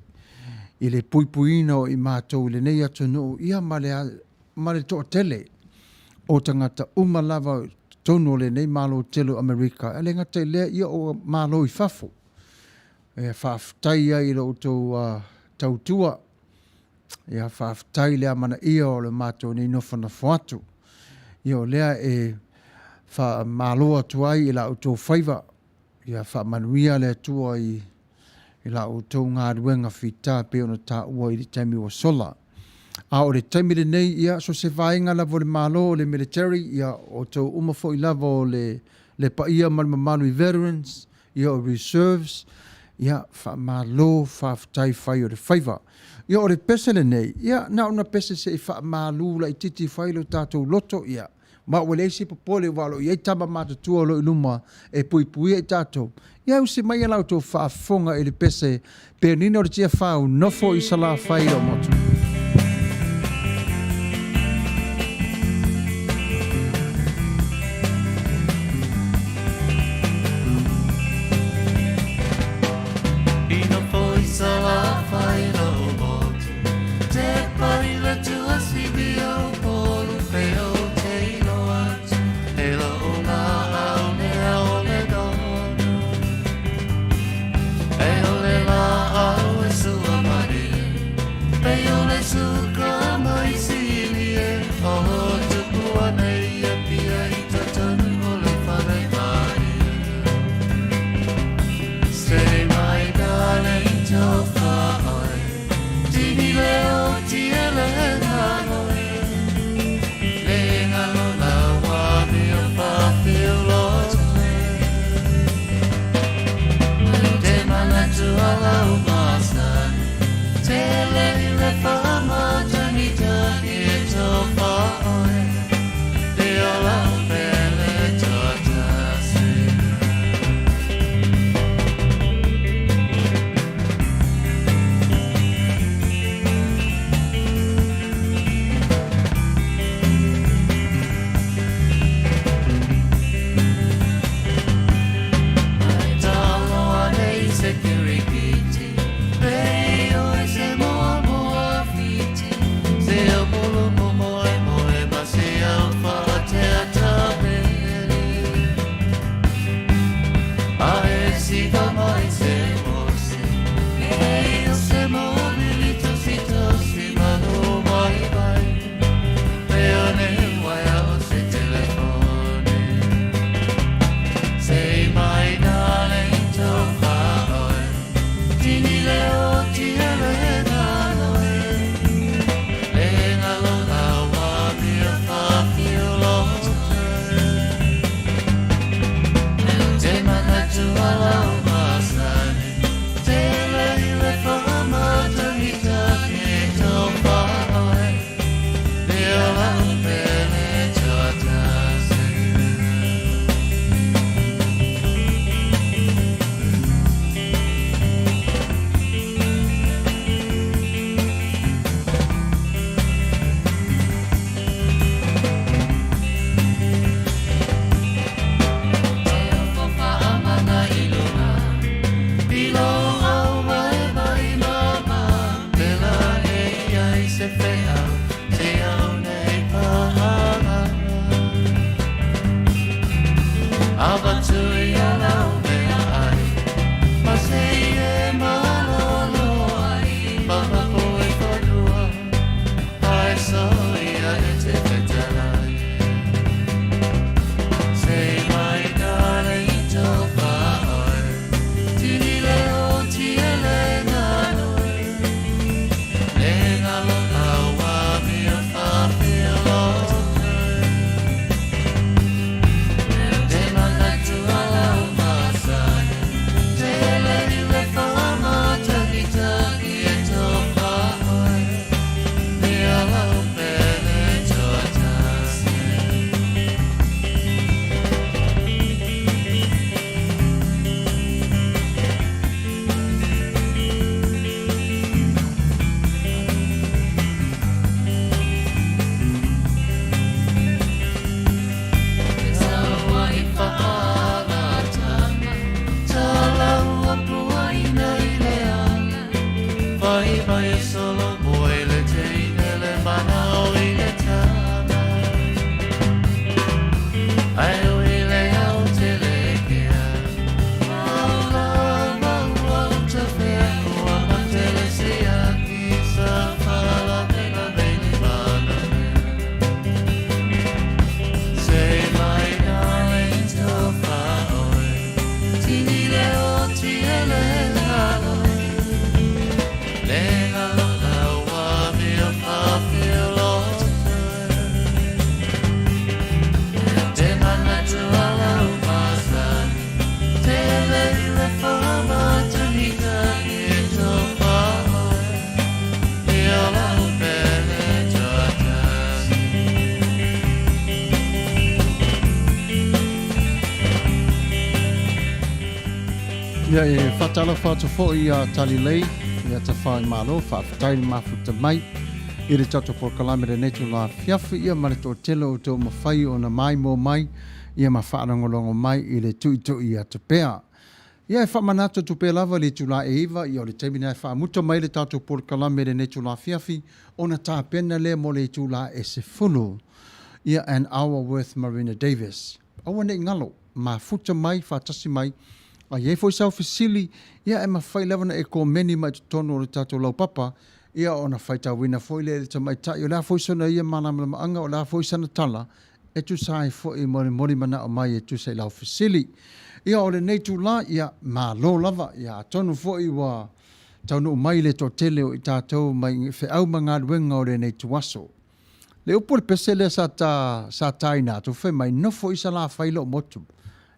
Speaker 2: I le puipuina o i mātou le nei atu no ia male toa tele o tangata umalawa tono le nei malo telo Amerika. E le ngata lea ia o malo i fafo. E whaftai ai lo tautua. Ia whaftai lea mana ia o le mātou nei nofana fuatu. Ia o lea e wha maloa tuai i la o tō whaiva. Ia wha manuia lea tua i la o tau ngā ruenga whita pe ona tā ua i le taimi o sola. A o le taimi le nei ia so se vaenga lavo le malo o le military ia o tau umafo i lavo o le paia malmamalu i veterans ia o reserves ia wha malo whaftai whai o le whaiva. Ia o le pese le nei ia na una pese se i wha malu la i titi whai lo tātou loto ia. Ma wale si popole walo i tama matatua lo iluma e pui i tātou. Ia usi mai alau tō whaafonga i le pese pe nina o le tia whau nofo i sala whai o motu.
Speaker 3: Hey,
Speaker 2: Ia e whatala whatafo i a Talilei, ia ta whai malo, whaafatai ni mafuta mai, i re tato por kalamere netu la fiafu, ia mare tō telo o tō mawhai o na mai mō mai, ia ma whaarangolongo mai i le tui a te pēa. Ia e whamanato tu pē lava le tu la e iwa, ia o le teimina e whaamuta mai le tato por kalamere netu la fiafi, o na tā pena le mo le tu la e se fulu, ia an hour worth Marina Davis. Awa ne ngalo, ma futa mai, whatasi mai, a ye foi sau fisili ia e mawhai lewana e ko meni mai tono o le tato lau papa ia o na whaita wina foi le tamai tai o la foi sona ia manamala maanga o la foi sana tala e tu sai foi mori mana o mai e tu sai lau fisili ia o le neitu la ia ma lo lava ia tono foi wa tauno mai le to tele o i tatou mai fe au manga luenga o le neitu waso le upo le pesele sa tai na tu fe mai no foi sa la whailo motu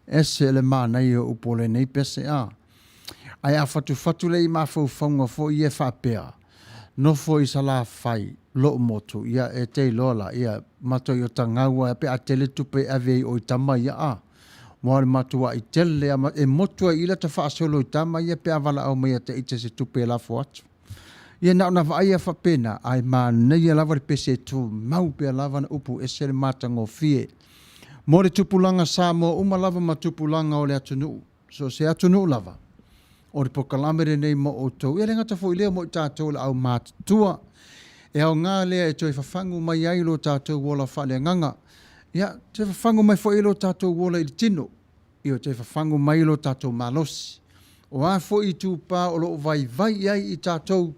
Speaker 2: ese le mana i o upole nei pese a. Ai a fatu le i mafau whaunga fo i e whapea. No fo i sala whai lo motu ia e te lola ia mato i o tangaua e pe a tele tupe avei o i tama ia a. Moare matua i tele e motua i la ta whaasolo i tama ia pe avala au mai te ite se tupe la fo atu. Ia na vai a whapena ai ma nei a lava pese tu mau pe a lava na upu e sere matango fie. Mo le tupulanga sa mo umalava ma tupulanga o le atunu. So se atunu lava. O le pokalamere nei mo o tau. Ia renga ta fo ilea mo i tātou le au mātua. E au ngā lea e toi whawhangu mai ai lo tātou wola whale nganga. Ia, te whawhangu mai fo ilo tātou wola i tino. Ia te whawhangu mai ilo tātou malosi. O a fo i tūpā o lo vai ai i tātou.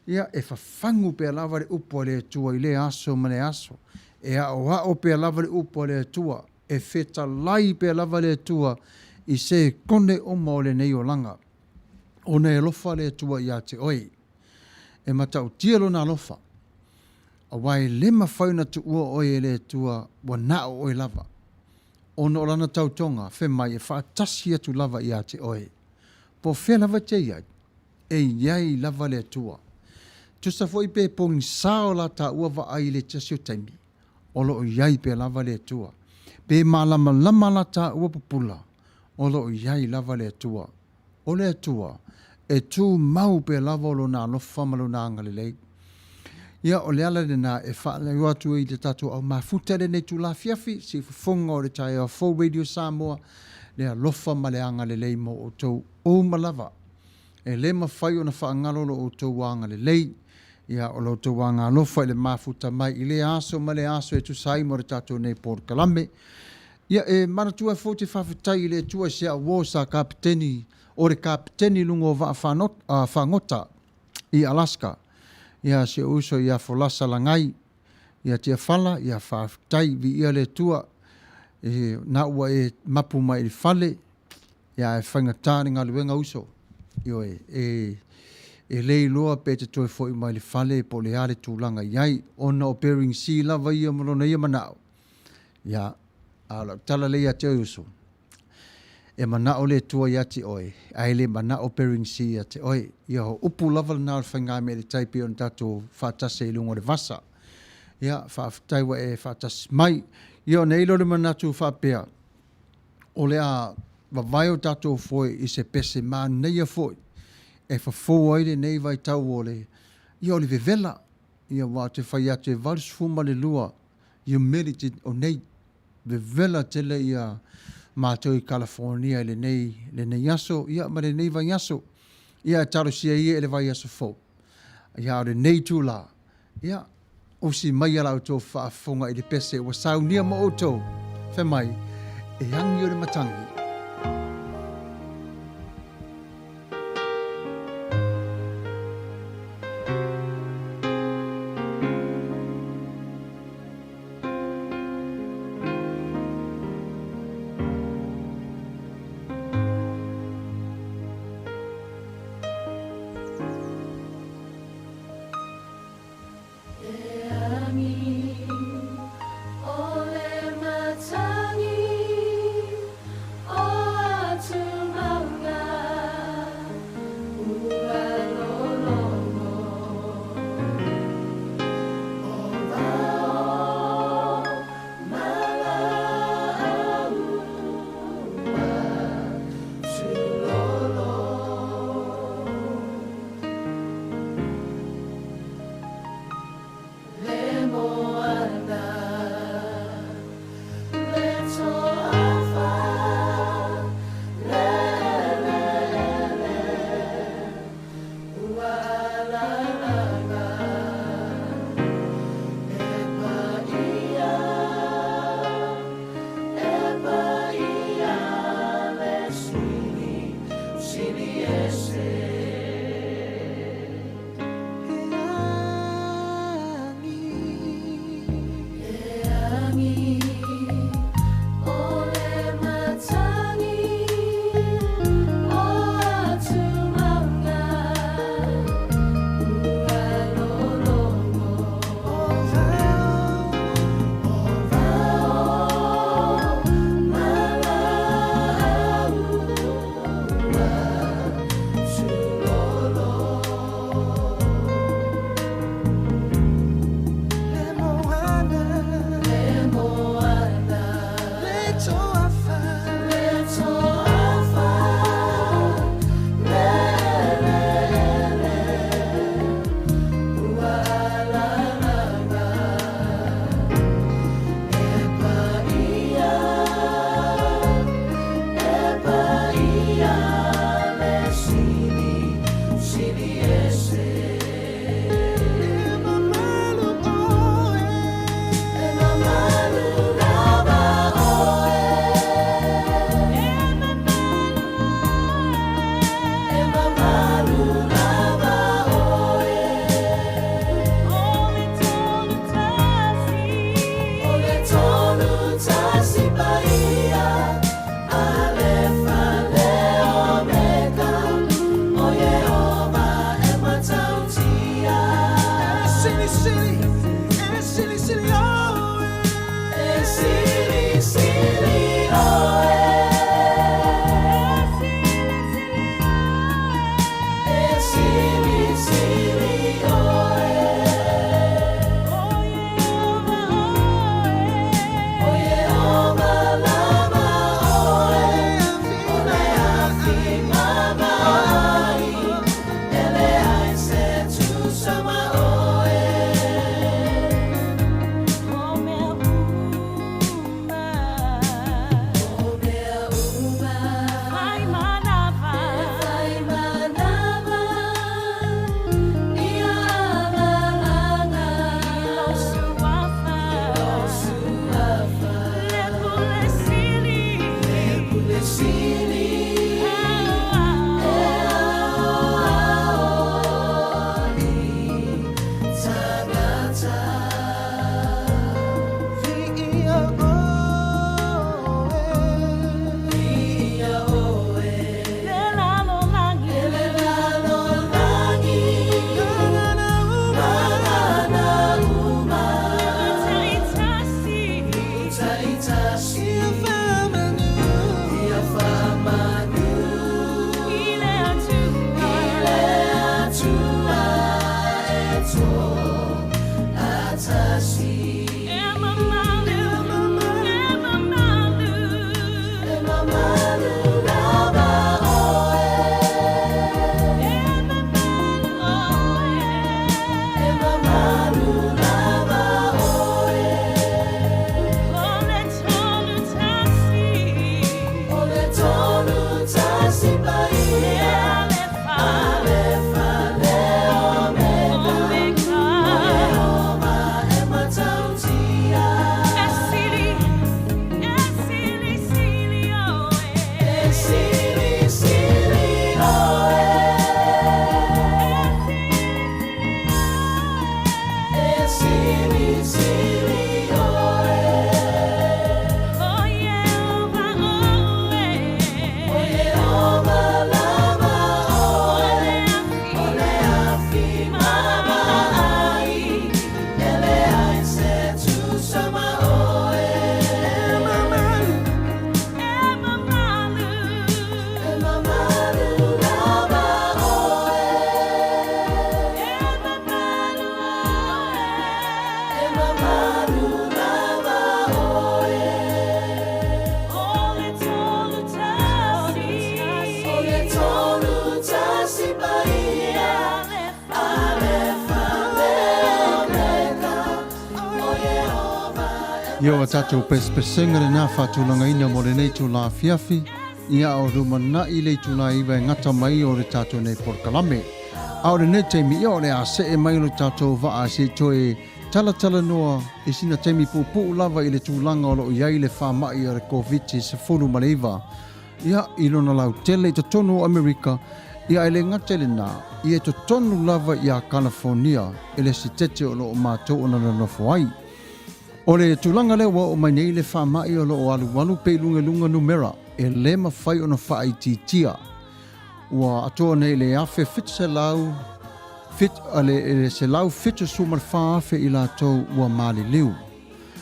Speaker 2: Ia e whawhangu pe lava le upo le tua i le aso ma le aso. E a o pe lava le upo le tua. E feta lai pe lava le tua i se kone o maole nei o langa. O ne lofa le tua i a te oi. E matau tielo na lofa. A wai lema whauna tu ua oi e le tua wa na o oi lava. O no lana tautonga fe mai e whaatasi atu lava i a te oi. Po fe lava te iai. E iai lava le tua. Tu sa foi pe pong sao la ta ua va ai le tasio taimi. O lo iai pe lava le tua. Pe malama la ta ua pupula. O lo iai lava le tua. O le tua. E tu mau pe lava o lo na lofa malo na angalelei. Ia o le ala le na e whaale watu i te tatu au mafuta le nei tu la fiafi. Si fufunga o le tai a Full Radio Samoa. Le a lofa ma le angalelei mo o tau o malava. E le mawhai o na whaangalolo o tau angalelei. Ia o lo tau wanga lofa i le mafuta mai i le aso ma le aso e tu sai mo re tatou nei Port Kalame. Ia e maratua foti whawhitai i le tua se a wosa kapiteni o re kapiteni lungo whangota i Alaska. Ia se uso ia folasa langai. Ia tia whala, ia whawhitai vi ia le tua. Na ua e mapu mai i whale. Ia e whangatari ngā luenga uso. Io e lei loa pe te toi foi mai le fale po le ale tūlanga iai ona o Bering Sea lava ia malona ia manao. Ia, ala tala leia te uso. E manao le tua ia te oi. Ai le manao Bering Sea ia te oi. Ia ho upu lava na al whaingai me le taipi on tato whaatase i lungo le vasa. Ia, whaafutaiwa e whaatas mai. Ia o neilo le manatu whaapea. O le a wawai o tato foi i se pese maa neia foi. E whafo aile nei vai tau o le. Ia o le vevela. Ia wā te whai atu e valis fuma le lua. Ia merite o nei. Vevela tele ia mātou i California le nei aso. Ia ma le nei vai aso. Ia taro sia ia le vai aso fo. Ia o le nei tūla. Ia o si mai ala o tō whaafonga i le pese. Wa saunia mo o tō. Whemai. E hangi o le matangi.
Speaker 3: Ole matangi,
Speaker 2: Ia o tātou pespesenga le nā whātulanga ina mo le nei tū la fiafi. Ia o rumana i le tū la iwa ngata mai o le tātou nei porkalame. A o le nei teimi ia o le a se e mai o le tātou wa a se toe tala noa i sina teimi pupu lava i le tūlanga o lo iai le whamai o le COVID se fulu maleiva. Ia i lona lau tele i tonu o Amerika. Ia ele ngata le nā. Ia to tonu lava i a California. Ele si tete o lo o mātou o nana nofo ai. O le tūlanga le wa o mai nei le whamai o lo o alu pe lunga numera. E le mawhai o na whai titia. Ua atoa nei le afe fit se lau. Se lau fitu sumar whaafe i la tau ua mali liu.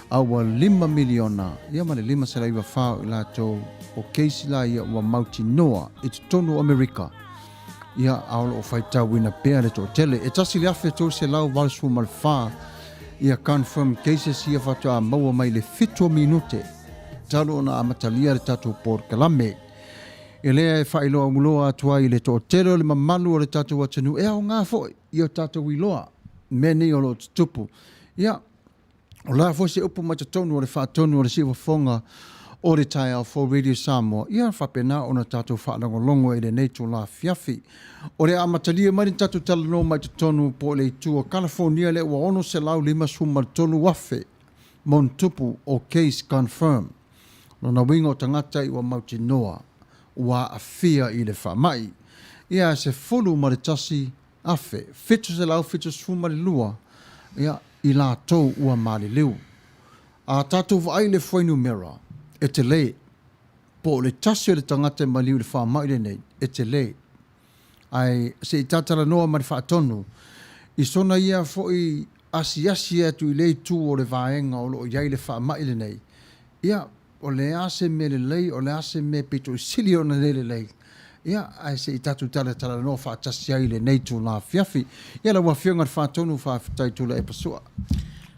Speaker 2: A ua 5 miliona. Ia male 5 se lai wa whao i la tau o keisi la ia ua mauti noa. I te tonu Amerika. Ia aolo o whai tau wina pēr le tō tele. E tasi le afe tau se lau wal sumar whaa. Ia confirm cases ia whatua maua mai le 7 minute. Talo ona amatalia le tatu por kalame. E lea e whailoa nguloa atua i le tō telo le mamalu o le tatu atanu. E au ngā fōi i o tatu wiloa. Meni o lo tupu. Ia, o la fōi se upu matatonu o le whaatonu o le siwa fonga o le tai au 4 Radio Samoa. Ia whapena o na tatu whaanangolongo i le neitu la fiafi. O le amatalia mai tatu talano mai tatonu po le tua California le ua ono se lau 5 sumar tolu wafe. Mon tupu o case confirm. Lona winga o tangata i ua mauti noa. Ua afia i le whamai. Ia se fulu ma le tasi afe. Fitu se lau fitu sumari lua. Ia i la tau ua mali liu. A tatu vai le whainu mera. E te le. Po le tasi o le tangata ma liu le whamai le nei. E te le. Ai se i tatara noa ma le whaatonu. I sona ia foi asi atu i le tu o le vaenga o lo iai le whamai le nei. Ia o le ase me le lei, o le ase me pito sili o na le lei. Ia, ai se i tatu tala no whaatasi ai le nei tu la fiafi. Ia la wafionga whaatonu whaafitai tu la e pasua.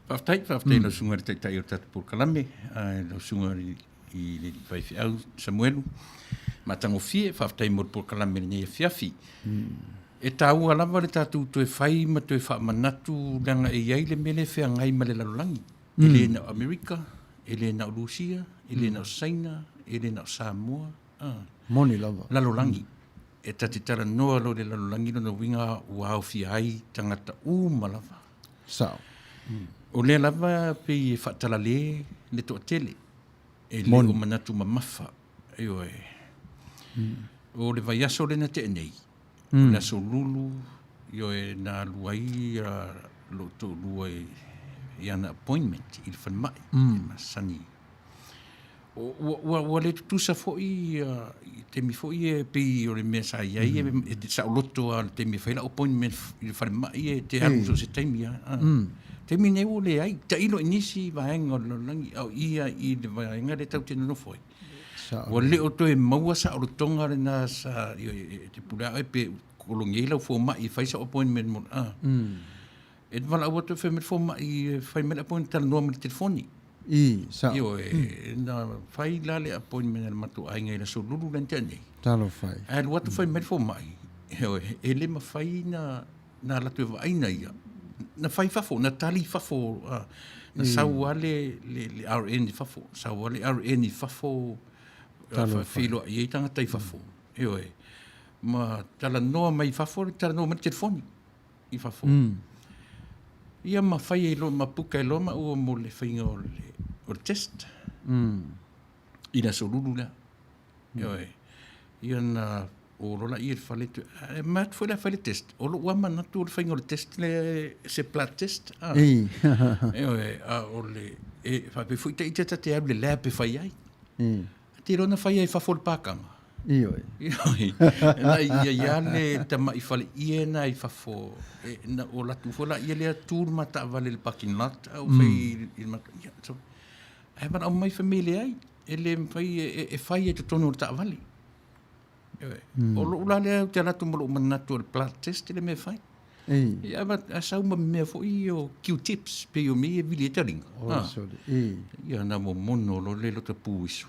Speaker 3: Whaafitai no sunga re teitai o tatu por kalame, no sunga i le whaifi au Samuelu. Matango fie, whaafitai mor por kalame le nei fiafi. E tau alava le tatu to e whai ma to e whaamanatu langa e iai le mele whea ngai ma le lalolangi. Ele na Amerika, ele na Rusia, ele na China, ele na Samoa.
Speaker 2: Moni lava.
Speaker 3: Lalolangi. E tatitara noa lo le lalolangi no winga ua au fi ai tangata malava.
Speaker 2: Sao.
Speaker 3: O le lava pe e whaatala le to tele. E le o manatu mamafa. Eo e. O le vai aso le na te nei. O le aso lulu. Io e na luai lo to luai iana appointment i le whanmai. Masani. Ua le tutusa fo'i temi fo'i e pei o le mea sa iai e te sa loto a temi whaila appointment i le whanmai e te haru so se temi temi ne o le ai ta ilo inisi vaenga o langi au ia i le vaenga le tau tenu no foi ua le o to e maua sa o tonga le na sa te pula e pe kolongi lau fo mai whaisa appointment mo e wala ua to whaimel fo mai whaimel appointment tala noa me telefoni
Speaker 2: sao.
Speaker 3: Io na fai la le appointment al matu ai ngai la so lulu lan tane.
Speaker 2: Talo fai.
Speaker 3: Al what fai med for mai. Ele ma fai na la tu vai na ia. Na fai fa fo na tali fa fo na sawale le RN fa fo. Sawale RN fa fo. Fa filo ia tanga tai fa fo. Io ma tala no mai fa fo tala no me telefoni. I fa fo. Ia ma fai lo ma puka lo ma o mo le fai o test. Ina so lulula. Ia na o rola i fale tu. Ma foi la fale test. O lo wa ma na tu fai o test le se plat test. O le fa pe foi te te able la pe fai ai. Ti rona fai ai fa fol pakanga.
Speaker 2: Io.
Speaker 3: Na ia le tama I fale iena I fa fo na o la tu fo la ia le tour mata vale le parking lot o fai il ma so ai ma mai famiglia ai ele fai e fai e tono ta vale o lo la le te la tu mo na tu el plat test le me fai ia ma sa uma me fo io Q tips pe io me villetering ia na mo mono lo le lo te puiso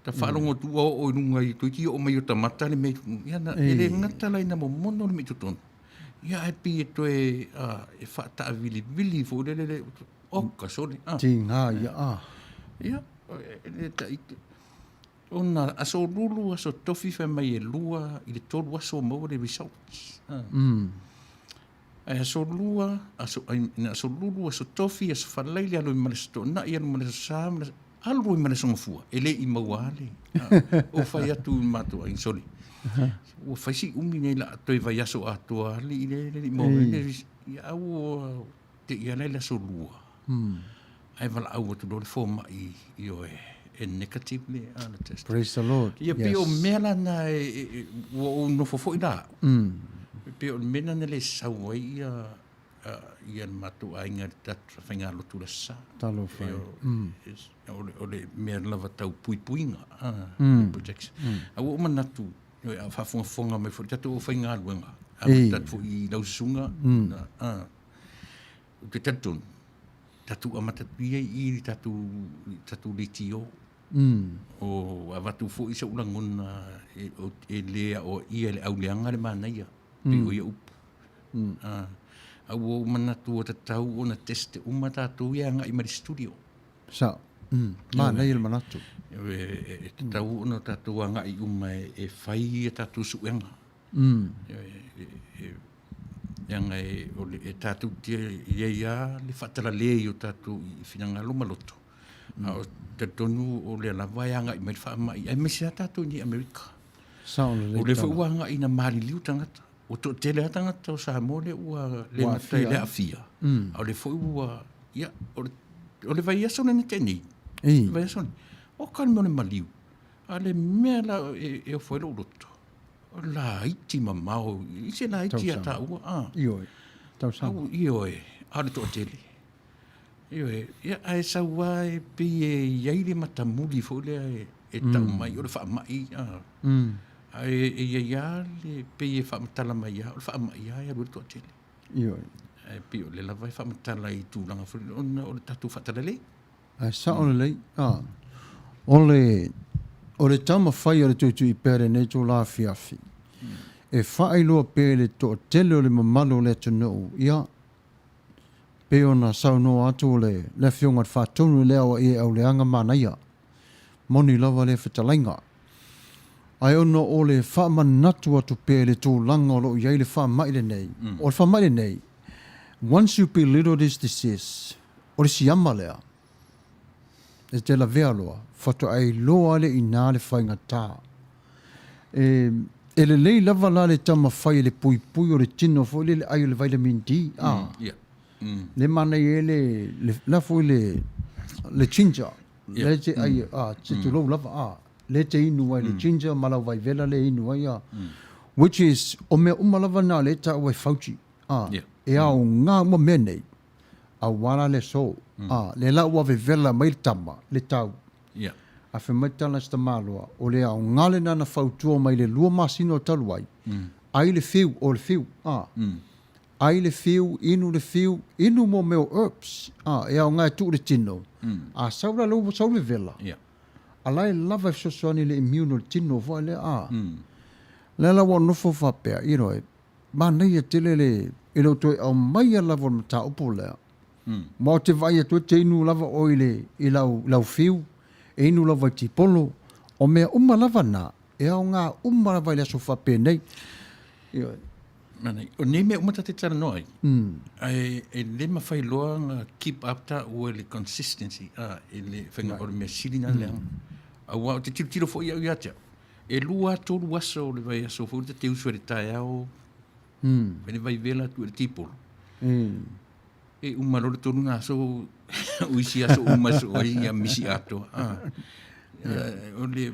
Speaker 3: ta whalongo tu o nunga I tuiti o mai o tamata le mei ia na ele ngata lai na mo mono le mei tutonu ia e pi e toe e whaata vili fo le oka sole.
Speaker 2: Tinga ia
Speaker 3: Ia, ona aso lulu aso tofi fe mai e lua i le tolu aso mau le results. Ai aso lua, aso lulu aso tofi aso whalaile alo i male sto na i alo male sa alo i male songafua e le i mauale. O whai atu i matua in soli. O whai si umi nei la atoi vai aso atua li i le i mauale i au te i alele aso lua. Ai wala au atu lor forma i o e negatively ana test.
Speaker 2: Praise the Lord.
Speaker 3: Ia pio mela na o no fofo i la. Pio mena na le sawai ia matu ainga tatra whainga lotu la sa.
Speaker 2: Talo whai.
Speaker 3: O le mea lava tau puipuinga. Projection. A o manatu a whafonga mai fo tatu o whainga luenga. A tatu i lausunga. Te tatun. Tatu amatatu i tatu litio. O avatu fo isa ulangona e lea o ia le auleanga le manaia. Pio ia upu. Au o manatu o tatau o na teste umatatu ia nga i mari studio.
Speaker 2: Sa. Manaia le manatu.
Speaker 3: E tatau o na tatu anga i e whai e tatu suenga. Yang e tatu tia ia le whatara lei o tatu i whinangalo maloto. O te tonu o le lawaianga i mai whaamai. Ai mesi a tatu ni Amerika. O le whauanga i na mari liu tangata. O to tele a tangata o Samuelu ua le matai le awhia. O le whau ua, ia, o le vai aso nene teni. Vai aso nene. O kani mo le maliu. A le mea la e o whaelo roto. La iti mamao, i se la iti a ta ua.
Speaker 2: Ioi, tau sama.
Speaker 3: Ioi, ale to tele. Ioi, ia ae sa ua e pi e iaile matamuli fo le e tau mai, o le wha mai. E ia le pi e wha matala mai ia, o le wha mai ia, ia rua to tele.
Speaker 2: Ioi.
Speaker 3: E pi o le lava e wha matala i tūlanga fo le, o le tatu whatara le.
Speaker 2: Sa o le lei, o le tama whai o le tuitu i pere nei tō la fiafi. E whai loa pere tō tele o le mamalo le tunu ia. Pe ona sau no atu le fionga whatonu lea o e au leanga manaia. Moni lava le whetalainga. Ai ono o le whamanatu atu pere tō langa o lo iai le whamaile nei. O le whamaile nei. Once you belittle this disease, o le siama lea. E te la vea loa. Whato ai loa le i nā le whainga tā. E le lei lava la le tama whai le pui pui o le tino fo le ai o le vitamin D. Le mana i le lafo le ginger. Le te ai, te tu lou lava, le te inu ai le ginger, malau vai vela le inu ai, which is, o mea umalava nā le ta ua fauci. E au ngā ua mea nei, a wala le so, le la ua vela mai le tama, le tau. A whemaitala sta māloa, o le au ngale nana fautua mai le lua masino taluai, ai le fiu, o le fiu, ai le fiu, inu mo meo herbs, e au ngai tu le tino, a saura lau saura vela, a lai lava sosoani le immune le tino, fo le le la wa nofo whapea, iroi, ma nei a tele le, ilo toi au mai a lava mata upo lea, ma te vai a toi te inu lava oile, i lau fiu, e inu lava ti polo, o mea lava na, e au ngā lava le aso whape nei.
Speaker 3: O nei mea umata te tara noi. E le mawhai loa ngā keep up ta ua le consistency, e le whainga o le mea sirina leang. A wā o te tiro fo i au iatea. E lua tolu aso o le vai aso fo te usua le tae au, vene vai vela tu e le tipolo. E umaro le tolu ngā aso uisi aso umaso o ia misi ato. O le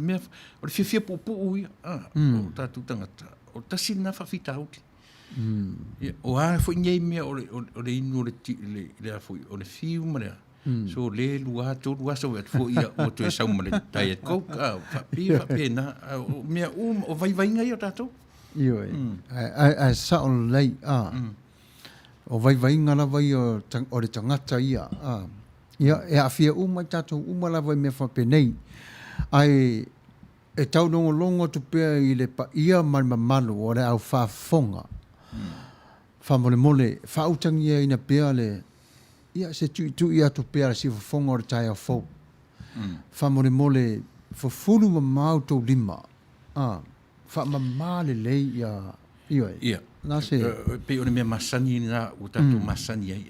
Speaker 3: mea, o le whiawhia popo ia, o tātou tangata. O tasi na whawhita auti. O a fo inei mea o le inu le a fo o le fiu ma lea. So le lua tolu aso e fo ia o to e sau ma le diet coke, whape na, o mea o vai ngai o tātou.
Speaker 2: Ioi, a sa o lei, o vai ngana vai o le tangata ia. Ia, e a fia mai tātou lava i mea whape nei. Ai, e tau longo tu pea i le pa ia mai mamalu o le au whafonga. Whamole mole, whautangi e ina pea le, ia se tu ia to pea si whafonga o le tai au fau. Whamole mole, whafuru ma mau tau lima. Whamama le lei ia,
Speaker 3: Ia.
Speaker 2: Nā se.
Speaker 3: Pe o le mea masani na o tātou masani ai,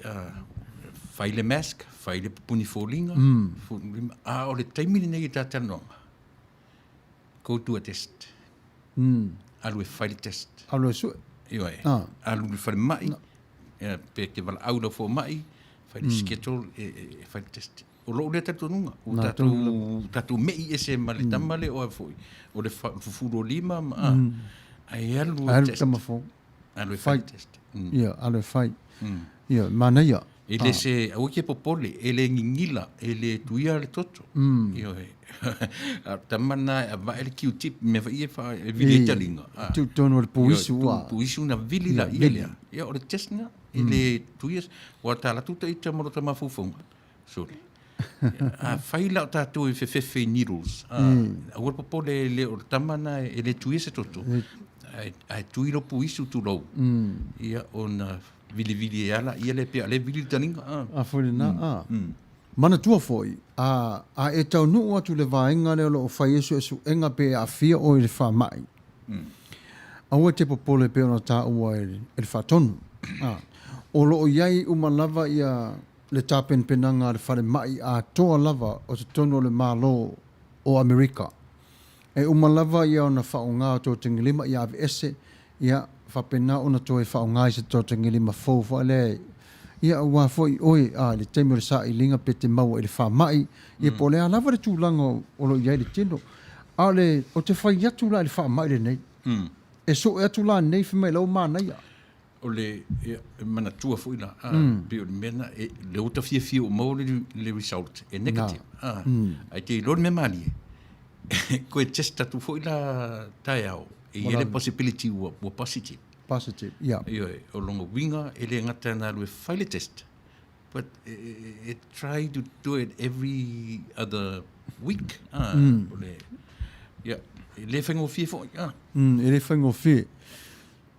Speaker 3: whai le mask, whai le pupuni fōlinga, o le taimini nei i tātanonga. Koutua test. Alu e whai le test.
Speaker 2: Alu e sue.
Speaker 3: Iwa e. Alu le whare mai, pe ke wala aula fō mai, whai le schedule e whai le test. O loo le tātanonga. O tātou mei e se male tamale o a fōi. O le fufuro lima, ai alu e test. Alu e whai test.
Speaker 2: Ia, alu e whai. Ia, mana ia.
Speaker 3: E le se, au ke popole, e le ngingila, e le tuia le toto. Io e. Tamana, a va ele Q-tip, me va ie fa vili talinga.
Speaker 2: Tu tono le puisu wa.
Speaker 3: Puisu na vili la ia. Ia, o le test nga, e le tuia, o ta la tuta i tamaro ta mafufonga. Sole. A whaila o tātou e whewhewhe needles. A ua popole, le o tamana, e le tuia se toto. Ai tuiro puisu tu lau. Ia, o na vili e ala, ia le pia, le vili taninga.
Speaker 2: Fwere na, Mana tua foi, a e tau nuu atu le vaenga leo lo o whai esu enga pe a fia o i le wha mai. A ua te popole pe ona tā ua e le wha tonu. O lo o iai umalava ia le tāpen penanga le whare mai a toa lava o te tonu o le mālo o Amerika. E umalava ia ona wha o ngā tō tengilima ia ave ese, ia whapena ona tō e wha o ngā i se tō tengilima fōu wha le ia ua foi oi le teimo le sa i linga pe te mau e le wha mai ia po le alawa le tūlanga o lo iai le tino a le o te whai atu la le wha mai le nei e so e atu la nei whimai lau mānai a
Speaker 3: o le mana tua foi la pe o le mena le uta fia o mau le result e negative ai te lor me mali ko e testa tu foi la tai au e le possibility wa positive
Speaker 2: positive, yeah.
Speaker 3: O longa winga, ele ngata na lue file test. But it try to do it every other week. Yeah. Ele whengo fie fo.
Speaker 2: Ele whengo fie.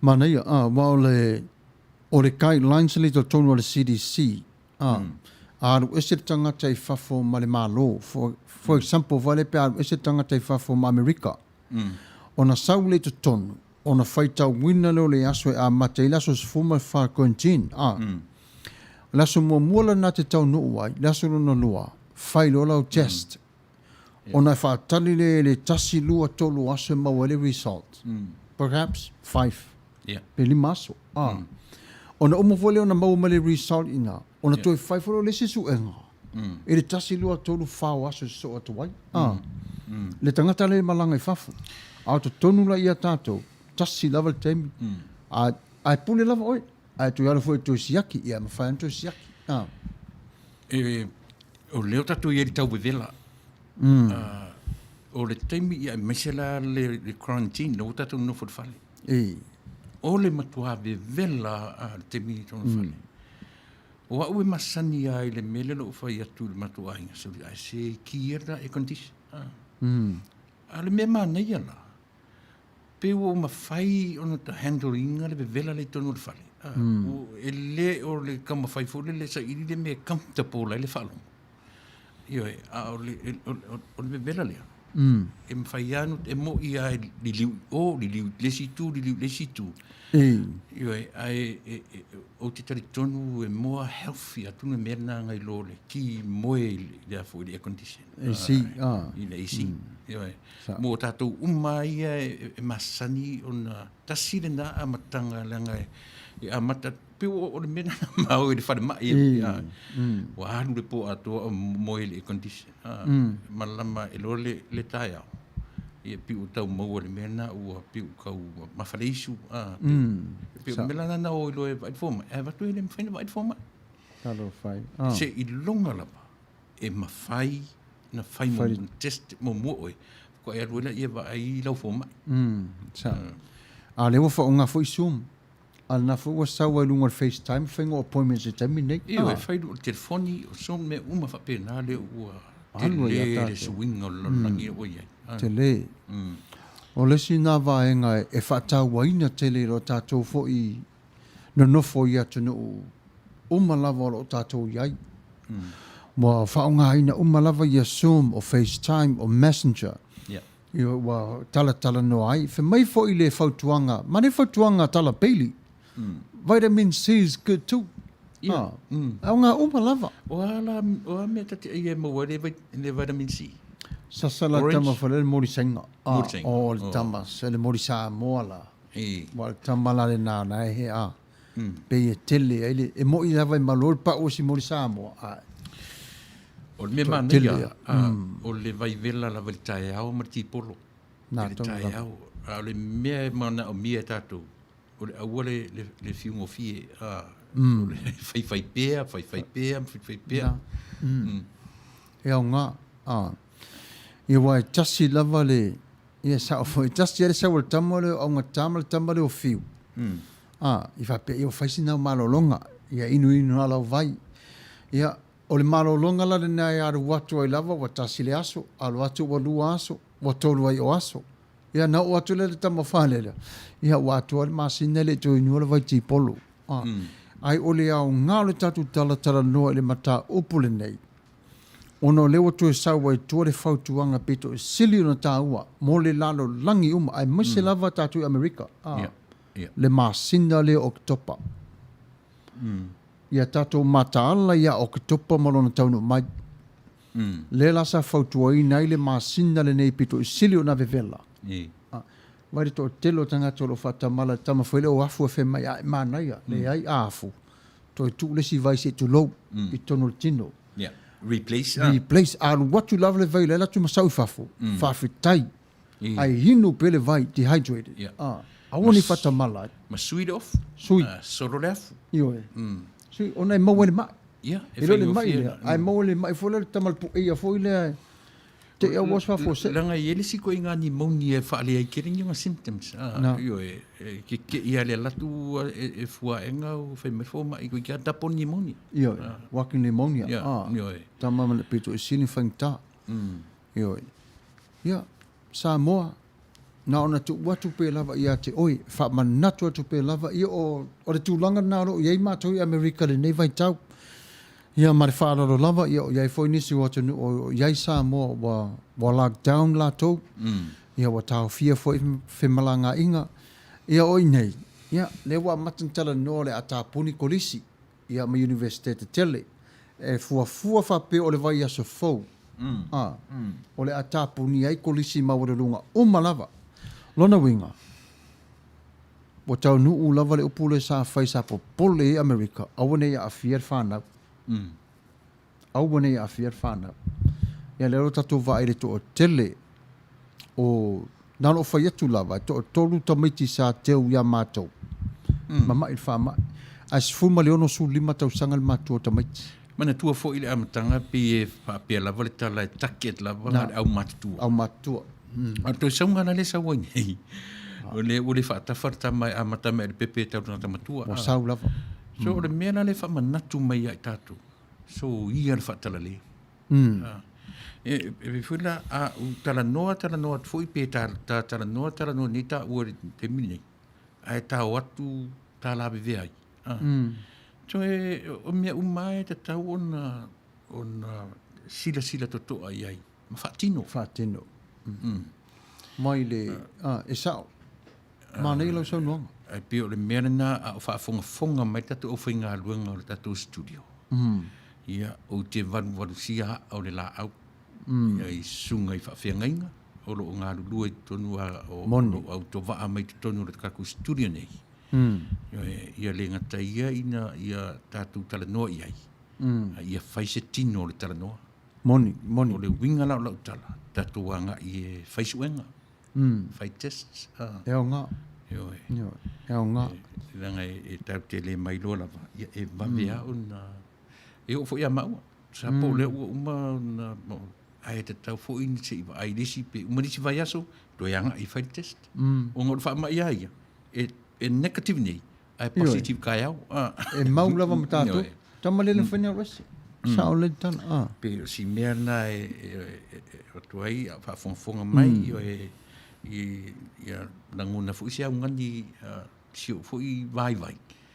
Speaker 2: Mana ia, wa o le guidelines le to tonu o le CDC. Aru ese tangata i whafo ma le mālo. For example, wale pe aru ese tangata i whafo ma Amerika. Ona sau le to tonu. Ona whaita wina leo le aso e a mate i laso se fuma wha quarantine. Laso mua na te tau no wai, laso lona lua, whai lo lau test. Ona wha tali le tasi lua tolu aso e maua le result. Perhaps 5. Pe li maso. Ona umawole ona maua le result ina. Ona toi 5 lo le sisu enga. E le tasi lua tolu whao aso so atu wai. Le tangata le malanga i whafu. Auto tonu la ia tātou. Tasi lava le taimi. Ai pune lava oi. Ai tu yalo foi tu siaki. Ia ma whaen tu siaki.
Speaker 3: O leo tatu i tau bevela. O le taimi ia mesela le quarantine. No tatu no fod fale. O le matua bevela le taimi tono fale. O au e masani ai le mele lo fai atu le matua inga. So ai se kiera e kondisi. A le mea nei ala. Pe o mawhai ona ta handlinga le vela le tonu le whale. E le o le kama whai fōle le sa iri le mea comfortable le whalong. Io e, o le vela lea. E mawhai anu, e mo i ai li liu, lesi tu. Io e, o te tari tonu e moa healthy a tunu mea nā ngai lo le ki moe le a fōi le air condition. I le AC. Io e, mo tātou ia e masani o na tasire na a matanga langa e a mata pio o le mena mau e le whare mai o anu le po atua o moe le air condition. Malama e lo le tai au. Ia piu tau mau le mena ua piu kau mawhareisu. Piu melana na o ilo e vai fōma. E watu e le mwhaina vai fōma.
Speaker 2: Talo whai.
Speaker 3: Se i longa lapa e mawhai na whai mo test mo mua oi. Ko e aruela ia wa ai lau fōma.
Speaker 2: A lewa wha o ngā fo i Zoom. A na fo ua sau ai lunga FaceTime. Whaingo appointments e tami nei.
Speaker 3: Ia e whai o telefoni o Zoom me uma whape nā le ua. Te le swing o langi o iai.
Speaker 2: Te le. O lesi nā vāenga e whatau waina te le ro tātou fo i no nofo ia tunu lava o lo tātou iai. Wa whaonga ina lava ia Zoom o FaceTime o Messenger.
Speaker 3: Yeah.
Speaker 2: Ia wa tala no ai. Fe mai fo i le whautuanga. Mane whautuanga tala peili. Vitamin C is good too.
Speaker 3: Yeah.
Speaker 2: Aonga lava.
Speaker 3: O me tati ia mo le vitamin C.
Speaker 2: Sasala
Speaker 3: Orange.
Speaker 2: tama whalele mori senga.
Speaker 3: Mori senga.
Speaker 2: O le tama. Se le mori sa moala. Wa le tama la le nāna e he a. Pe e tele. E mo i lava i malor pa o si mori sa moa.
Speaker 3: O le me Manuia, o le vai vela la vali tae au ma ti polo.
Speaker 2: Nā
Speaker 3: Le
Speaker 2: tonga
Speaker 3: tae
Speaker 2: lava.
Speaker 3: au. A le mea mana o mia tātou. O le aua le fiungo fie. O le fai pēa.
Speaker 2: E au ngā. Ia wai tasi lava le. Ia sa o foi. Tasi ere sa wale tama le au ngā tama le o fiu. I whape i o whaisi nau malolonga. Ia inu alau vai. Ia o le malolonga la le nai aru watu ai lava wa tasi le aso. Alu atu wa lua aso. Wa tolu ai o aso. Ia na o atu le tama whanele. Ia watu ale masine le to inu ala vai ti polo. Ai o le au ngā le tatu tala noa le mata upule nei. Ono lewa tu e sau ai tua le whautuanga peto e sili ona tā ua. Mo le lalo langi ai maise lava tatu i Amerika. Le masina le Oktopa. Ia tatou mataala ia Oktopa malona taunu mai. Le lasa whautua i nei le masina le nei peto e sili ona vevela. Wai to telo tanga tolo whatamala tama whaile o afu e whemai a manaia. Le ai afu. To e tu lesi vai se tu lou. I tono le tino. Replace alu watu lava le vai le tu masau fafo. Whawhitai. Ai hinu pele vai dehydrated. Awoni whatamala.
Speaker 3: Ma sweet off.
Speaker 2: Sui.
Speaker 3: Soro le afu.
Speaker 2: Ioe. Sui, ona e maua le mai.
Speaker 3: Ia.
Speaker 2: E lo le mai lea. Ai maua le mai. Fo le tamalpu e a fo i lea. Te ea was fafo se.
Speaker 3: Langa i ele si ko inga ni pneumonia whaale ai kering yung symptoms. Ioe. Ke ia le latu e fuaenga o whai me fōma i ko kia tapo pneumonia.
Speaker 2: Ioe. Walking pneumonia.
Speaker 3: Ioe.
Speaker 2: Tama le pito e sini whaingta. Ioe. Ia. Samoa. Na ona tu watu pe lava ia te oi. Wha manatu atu pe lava ia o le tūlanga nā ro. Iei mātou i Amerika le nei vai tau. Ia mare whaararo lava ia o iei foi nisi o atunu o iei Samoa wa lockdown la tau. Ia wa tau fia foi whemalanga inga. Ia oi nei. Ia le wa matantala no le ata puni kolisi. Ia ma universite te tele. E fua whape o le vai aso fau. O le ata puni ai kolisi mawarelunga lava. Lona winga. Wa tau nuu lava le upule sa whai sa popole e Amerika. Awane ia a fier whanau. Awane ia a fier whanau. Ia lero tato vai le to o tele. O nalo whai atu lava. To o tolu tamaiti sa teu ia mātou. Mama il whama. As fuma le ono su lima tau sangal mātou tamaiti.
Speaker 3: Mana tua fo ile amatanga pe pa lava le tala e taket lava au matua.
Speaker 2: Au matua.
Speaker 3: Ato saunga na le sa wai. O le whatafarta mai amata me le pepe tau na tamatua.
Speaker 2: O sau lava.
Speaker 3: So o le mea na le whamanatu mai ai tātou. So ia le whatala le. E whila a tala noa fo i pe tala noa ni ta ua te mini. Ai tā o atu tā lawe vea ai. So o mea umai te tau ona sila toto ai ai. Ma whatino.
Speaker 2: Whatino. Mai le, e sao. Mānei lau sau noanga.
Speaker 3: Ai pio le mea na a o whaafonga mai tatu o whainga luenga o le tatu studio. Ia o te waru sia o le la au. Ia i sunga i whawhiangainga. O lo ngā lulua i tonu au to waa mai tonu le kaku studio nei. Ia le ngata ia ia tatu tala noa iai. Ia whaise tino le tala noa.
Speaker 2: Moni.
Speaker 3: O le winga lau tala. Tatu wanga i e whaisuenga. Whai tests.
Speaker 2: E o ngā. E o ngā.
Speaker 3: Langa e tau te le mai loa lava. Ia e wawea o na... E o fo ia maua. Sa po le ua uma... Ai te tau fo ini se iwa. Ai lesi pe umarisi vai aso. Doi anga i whai test. O ngā wha mai ia. E negative nei. Ai positive kai au.
Speaker 2: E mau lava matatu. Tama lele whanea resi. Sa o le tana.
Speaker 3: Pe si mea na o tuai a whafonga mai i nanguna fo isi au ngani si o fo i vai.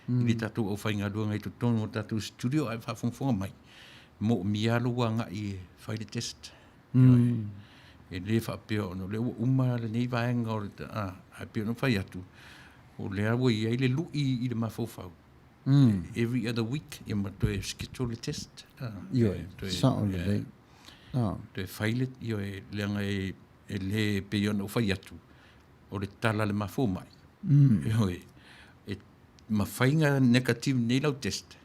Speaker 3: Ili tātou au whainga lua ngai tutono o tātou studio ai whawhongwhonga mai. Mo mialo wanga i whaile test. E le whapea ono, le uma le nei vaenga o le ai pia no whai atu. O le awa i ai le lui i le mawhauwhau. Every other week, i ma toe schedule test.
Speaker 2: Sao le lei.
Speaker 3: Toe whaile i o e leanga e le pia ono whai atu. O le tala le mawhau mai. E ma whainga negative nei lau test.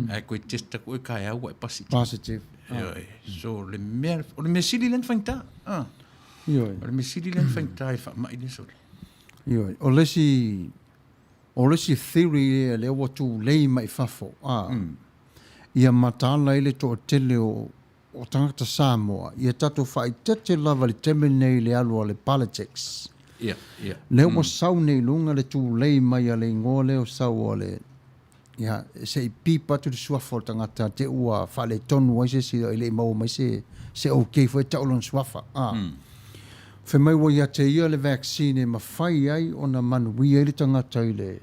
Speaker 3: Ai koe testa koe kai au ai positive. So le mea, o le mea sili len whainta. O le mea sili len whainta e wha mai le sori.
Speaker 2: O lesi theory le o tu lei mai fafo. Ia matala ele to tele o tangata Samoa. Ia tato whai tete lava le teme nei le alua le politics. Le o sau nei lunga le tu lei mai a le ingoa le o sau o le ia se I pipa tu suafa o tangata te ua whale tonu ai se si le mau mai se okay fo e taulon suafa. Fe mai wa ia te ia le vaccine ma whai ai o na Manuia I le tangata I le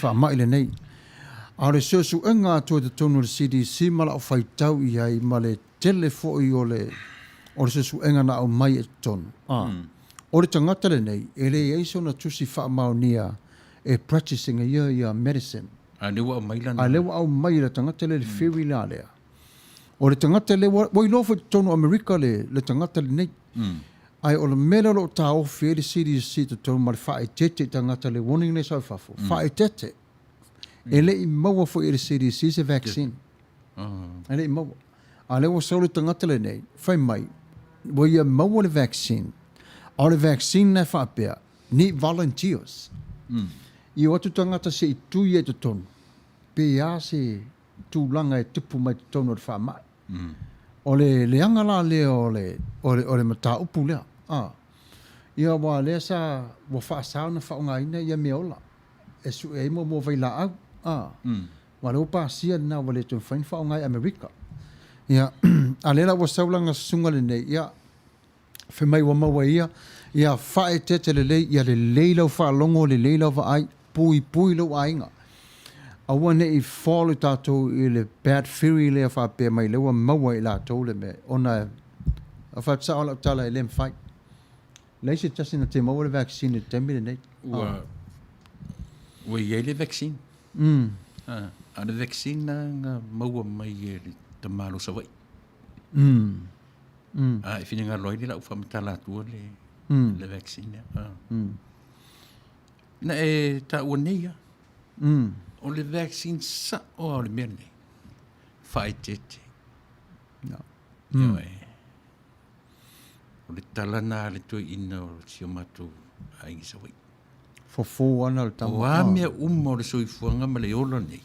Speaker 2: wha mai le nei. A le su enga atua te tonu le CDC mala o whai tau I ai ma le telefo I o le su enga na au mai e tonu. O le tangata le nei, e le eiso na tusi wha maunia e practicing a ia medicine.
Speaker 3: A lewa au mai lana.
Speaker 2: A lewa au mai le tangata le whiwi la lea. O le tangata le, wai lofo tonu Amerika le tangata le nei. Ai o le mele lo ta ofi e le CDC te tonu ma le wha e tete tangata le warning le sau fafo. Wha e tete. E le I maua fo e le CDC se vaccine. E le I maua. A lewa sau le tangata le nei, whai mai, wai ia maua le vaccine. O le vaccine na whapea, ni volunteers. I o atu tangata se I tui e te tonu. Pe a se tūlanga e tipu mai te tonu o le whamai. O le angala lea o le mata upu lea. Ia wa lea sa wa whaasau na whaonga ina ia mea ola. E su e mo vai la au. Wa le upa sia na wa le tun whain whaonga I Amerika. Ia, a lela wa saulanga sunga le nei. Ia, fe mai wa maua ia whae tete le lei, ia le leilau whaalongo, le leilau wa ai, pui lau ainga. A wane I whālu tātou I le bad theory lea whapea mai lewa maua I lātou le me, ona a whatsa ola tala I lem whai. Leise tasina te maua le vaccine le temi le nei.
Speaker 3: Ua iei le vaccine. A le vaccine na ngā maua mai e te malo sa wai. E whina ngā loi le lau whamatala atua le vaccine. Na e ta ua neia. O le vaccine sa o le mea nei. Whae tete. O le talana le tui ina o sio matu aingi sa wai.
Speaker 2: Fofo ana le tamu.
Speaker 3: O a mea uma o le soifuanga ma le ola nei.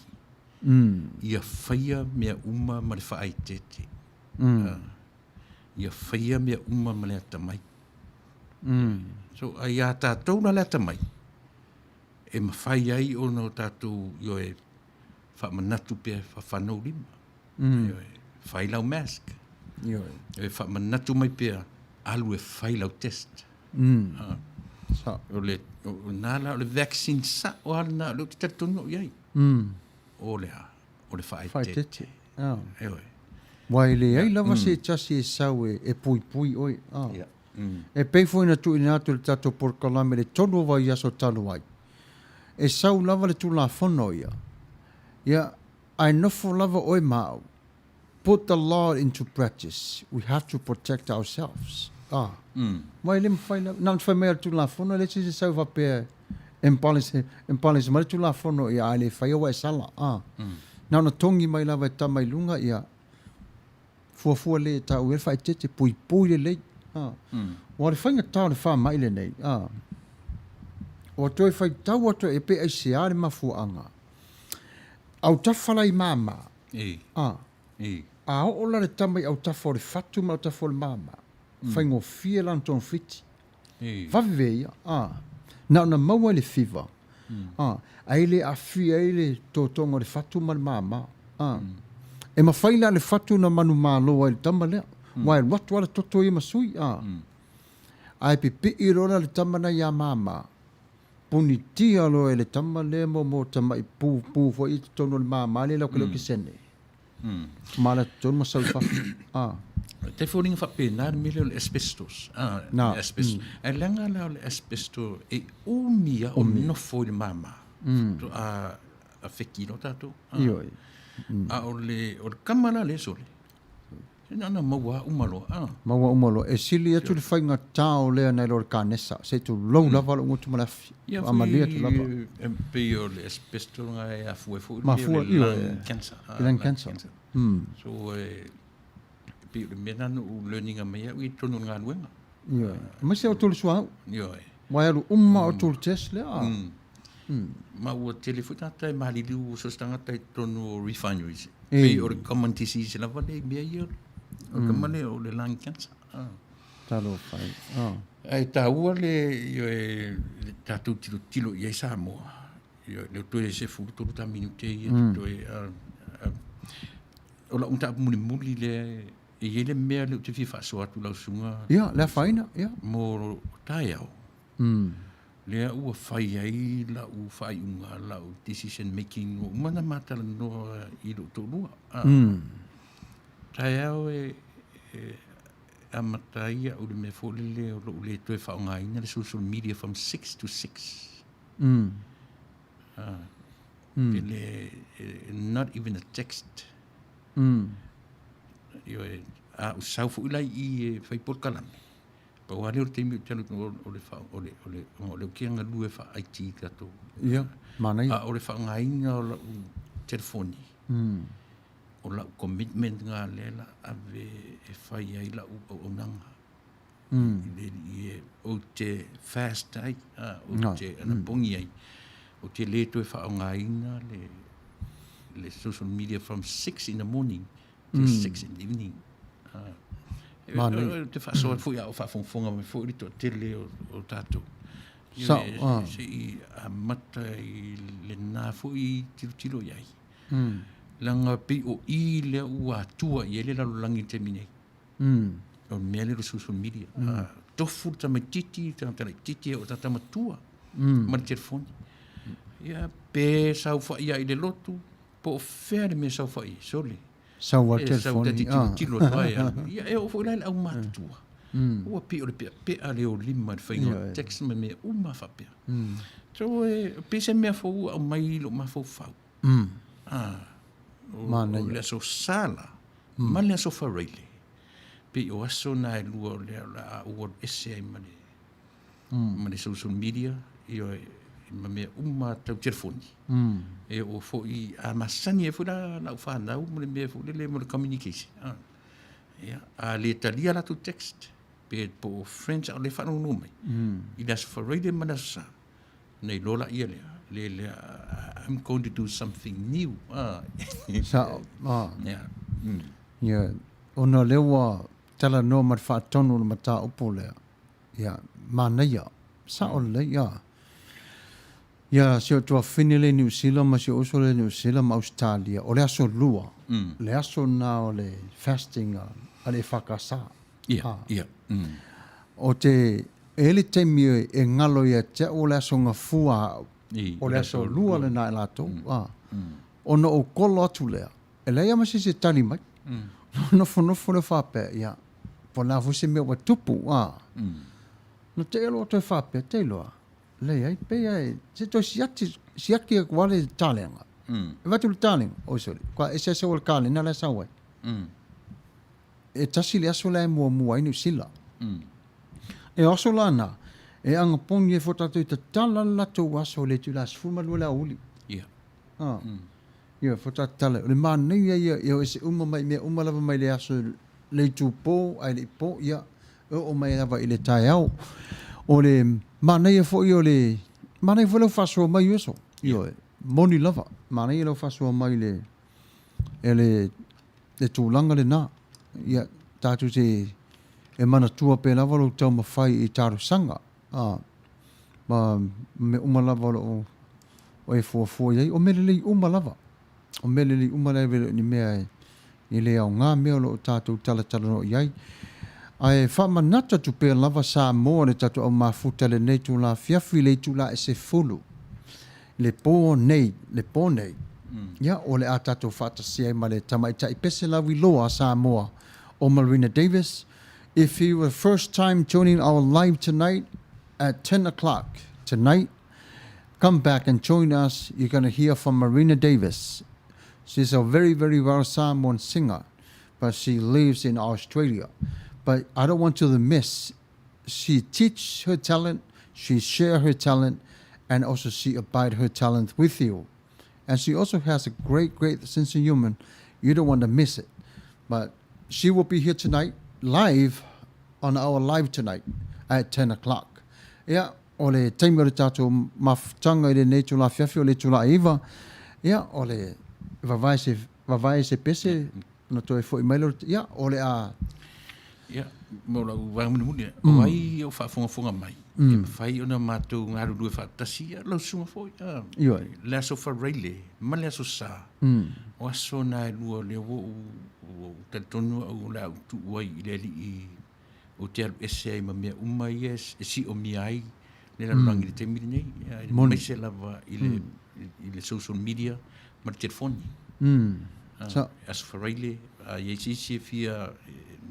Speaker 3: Ia whaia mea uma ma le whae tete. Ia whaia mea uma ma le atamai. So ai a tātou na le atamai. E ma whai ai o no tātou io e whamanatu pia whanau lima. Whai lau mask. E whamanatu mai pia alu e whai lau test. O le nāla o le vaccine sa o alana o le tatunu iai. O le whae tete.
Speaker 2: Wai le ai lava se tasi e sau e pui oi. E peifo ina tu ina atu le tato por kalame le tonu wa ia so talo ai. E sau lava le tu la fono ia. Ia, ai nofo lava oi mao. Put the law into practice. We have to protect ourselves. Wai le mwhai lava. Nang whai mea tu la fono le se sau wapea empalese ma le tu la fono ia ai le whai awa e sala. Nau na tongi mai lava e tamai lunga ia. Fuafua le tau e whai tete pui le lei. Wa le whainga tau le wha mai le nei. O toi whai tau ato e pe ai se are mafuanga. Au tawhala I mama. A o la le tamai au tawha le fatu ma au tawha le mama. Whaingo fie lan ton fiti. Vaviveia. Nau na maua le fiva. Aile a fia aile tōtonga le fatu ma le mama. E ma whaila le fatu na manu mālo ai le tama lea. Wai watu ala toto I masui. Ai pe pe I rona le tama na ia mama. puni tia lo ele tama le mo tama I pu fo I tono le mamale la kelo kisene. Mala tono mo saufa.
Speaker 3: Te fōringa whapena mele o le asbestos.
Speaker 2: Na.
Speaker 3: Asbestos. E langa la o le asbestos e umia o nofo i le mama. A whekino tātou.
Speaker 2: Ioi.
Speaker 3: A o le kamala le sole. Nana maua umalo.
Speaker 2: Maua umalo. E sili atu le whainga tāo lea nei lo le kānesa. Se tu lau lava lo ngutu malafi. Amalia tu lava.
Speaker 3: E pe o le asbestos nga e afu e fu.
Speaker 2: Mafua
Speaker 3: i le cancer.
Speaker 2: Lung cancer.
Speaker 3: So pe le mena no learning a mea I tonu ngā nuenga.
Speaker 2: Ioi. Ma se o tolu suau.
Speaker 3: Ioi.
Speaker 2: Mai alu umma o tolu test lea.
Speaker 3: Ma ua telefuta tai maliliu so stangata I tonu refineries. Pe o le common disease la vale mea ia. O kamale o le lung cancer.
Speaker 2: Talo fai.
Speaker 3: Ai ta ua le yo e tatu tilo ia sa mo. Yo le to se fu to ta minute ia to e o la unta muli le e ele mea le te fifa so atu la sunga.
Speaker 2: Ja, la faina, ja.
Speaker 3: Mo Tuavao. Le ua fai ai la u fai unga la u decision making o mana mata no I lo to lua. Tuavao amataia o le me folele o lo le to fa nga ina le social media from 6 to 6. Not even a text. Yo a usau fu lai I fai por kalame. Pa wale o te mi telu o le fa o le kianga lue fa IT kato.
Speaker 2: Ja, mana ia.
Speaker 3: O le fa nga ina o la telefoni. O la commitment nga lela ave e fai ai la o nanga. O te fast ai, o te anapongi ai. O te leto e fa nga ina le social media from 6 in the morning to 6 in the evening. Te fa so fu ya o fa fonga me fu rito tele o tato. Se a mata I le na fu I tilo yai. Langa pe o I le ua tua I ele la langi te mine. O mele le social media. Tofu tama titi o tama tua. Ma le telefoni. Ia pe sau fa ia I le lotu. Po fere me sau fa I sole.
Speaker 2: Sau wa telefoni.
Speaker 3: Tilo vai. Ia e o fo lai au matua. Ua pe o le pe ale o lima whainga text me uma fa pe. So pe se me fo au mai lo ma fo fau. Mana le so sala. Ma le so fa really. Pe o aso na lua le la o ese mane. Mane social media io ma me uma tau telefoni. E o fo I a masani e fo la fa na o me fo le mo communication. Ja, a le talia la tu text. Pe po friends o le fa no mai. I das for really manasa. Nei lola ia le I'm going to do something new.
Speaker 2: Ja, ona lewa tala no mat fa tonu le mata opo le. Ja, Manuia. Sa o le ja. Ja, se o tua finile New Zealand ma se o so le New Zealand ma Australia. O le aso lua. Le aso na o le fasting a le whakasa.
Speaker 3: Ia.
Speaker 2: O te ele te mio e ngalo ia te o le aso ngā fua o le aso lua le nai lato. Ono o kolo atu lea. E leia ma se tali mai. Nofo le whape, ia. Po nā fusi mea wa tupu, No te elo o te whape, te iloa. Leia, i pea e, se toi siaki e kuale tālenga. E watu le tālenga, o sori. Kwa e se o le kāle, nā le sawai. E tasi le aso le mua inu sila. E aso lana, e anga poni e fotatu i ta tala lato aso le tu la sfuma lua uli.
Speaker 3: Ia.
Speaker 2: Ia, fotatu tala. Le Manuia ia, e se uma mai, mea uma lava mai le aso le tupo, ai le po, ia, o mai lava i le Tuavao. O le Manuia fo i o le, Manuia fo le faso mai uso. Ia, moni lava. Manuia le faso mai le tūlanga le nā. Ia, tātu te e mana tua pe lava lo tau mawhai I tāru sanga. Ma me uma lava o e fua iai. O mele lei uma lava. O mele lei uma lava ni mea I le au ngā mea lo tātu tala no iai. Ai whamanata tu pe lava Samoa le tatu au mafuta le nei tu la fiafi le tu la e se fulu. Le po nei. Ia o le a tatu whatasia ma le tamaita i pese lawi loa Samoa o Marina Davis. If you were first time joining our live tonight at 10 o'clock tonight, come back and join us. You're going to hear from Marina Davis. She's a very, very well Samoan singer, but she lives in Australia. But I don't want you to miss. She teach her talent, she share her talent, and also she abide her talent with you. And she also has a great, great sense of humor. You don't want to miss it. But she will be here tonight, live, on our live tonight at 10 o'clock. Yeah, o le taimi o le tātou mafutanga i le nei tula fiafi o le tula iwa. Yeah, o le vavae se pese, na toi fo i mailo. Yeah, o le a...
Speaker 3: Ia, mo la wangmuni o ai o whaafonga mai. E mawhai o na mātou ngāru rue whaatasi, lau sunga fo. Le aso whareile, ma le aso sā. O aso nā e lua le o tatonu au la utu uai i le li i o te alu ese ai ma mea umai e si o mi ai. Le la rangi le te miri nei. Mai se lava i le social media, ma le telefoni. Aso whareile, i si fia...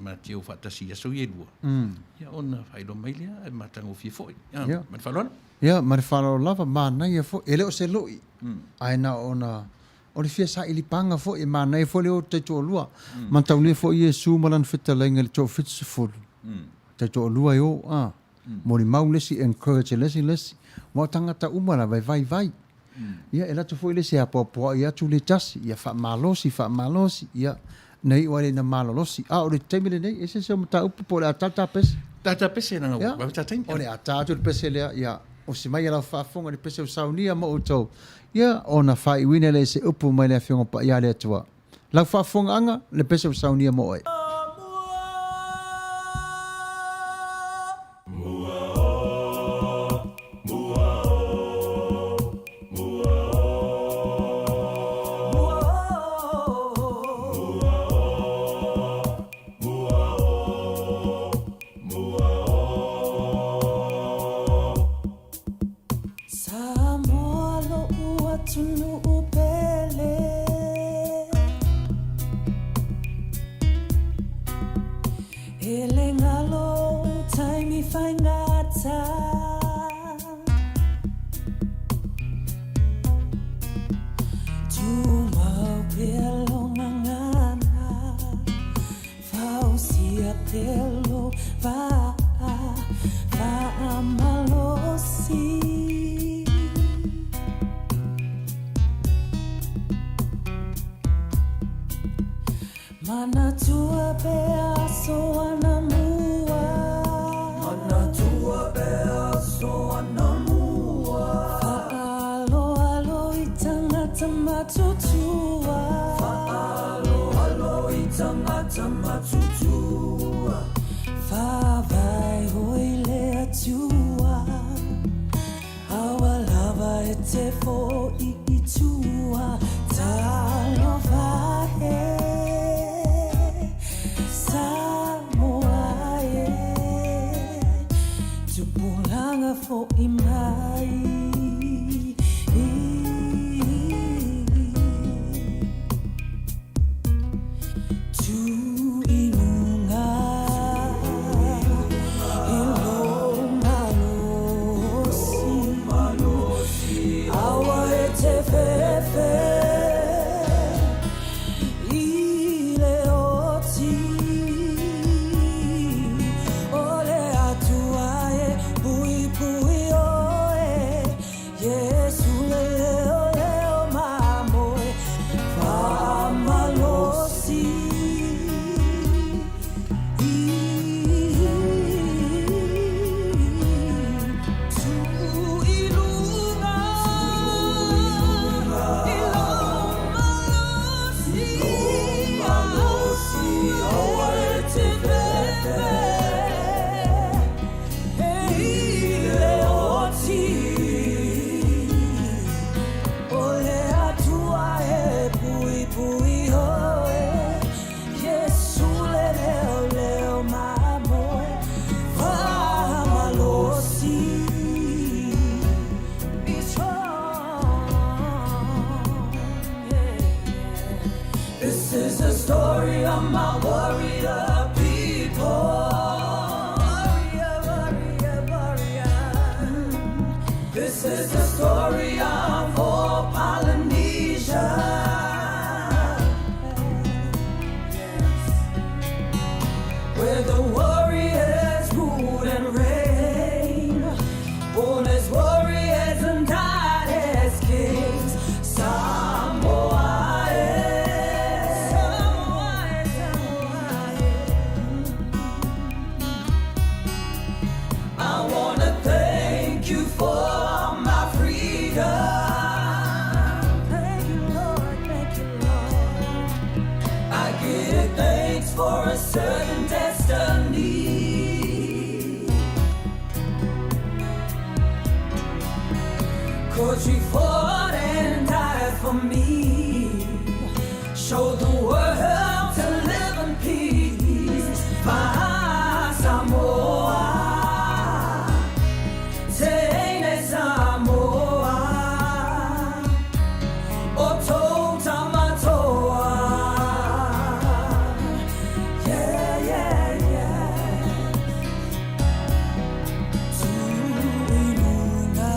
Speaker 3: ma te o whaatasi aso i e lua. Ia ona whaelo mai lea, e matango fia foi. Ma te whalona?
Speaker 2: Ia, ma te whalona lava, ma nei e foi. E leo se loi. Aina ona, o le fia sa ili panga foi, ma nei foi leo te toa lua. Ma tau le foi e su malan whita lenga le toa whitsa fulu. Te toa lua e o, mo li mau lesi, encourage lesi. Mo tangata umara, vai. Ia, e lato foi lesi a poa, ia tu le tasi, ia wha malosi, ia, nei wale na malolosi. O le taimile nei, e se mata upu po le a tata pese.
Speaker 3: Tata pese na ngau, wawita taimi.
Speaker 2: O le a tatu le pese lea, ia, o si mai ala whaafonga le pese o saunia ma o tau. Ia, o na whai wine le se upu mai le a whionga pa ia le atua. Lau whaafonga anga, le pese o saunia mo oe.
Speaker 4: of my warrior people. This is the story of all Polynesia. Where the warriors ruled and reigned, born as warriors and died as kings. I wanna thank you for my freedom. Thank you, Lord, thank you, Lord. I give thanks for a certain destiny. 'Cause you fought and died for me. Show the world to live in peace. My Samoa, Tene Samoa, Oto Tamatoa. Yeah, yeah, yeah. Tuiluna,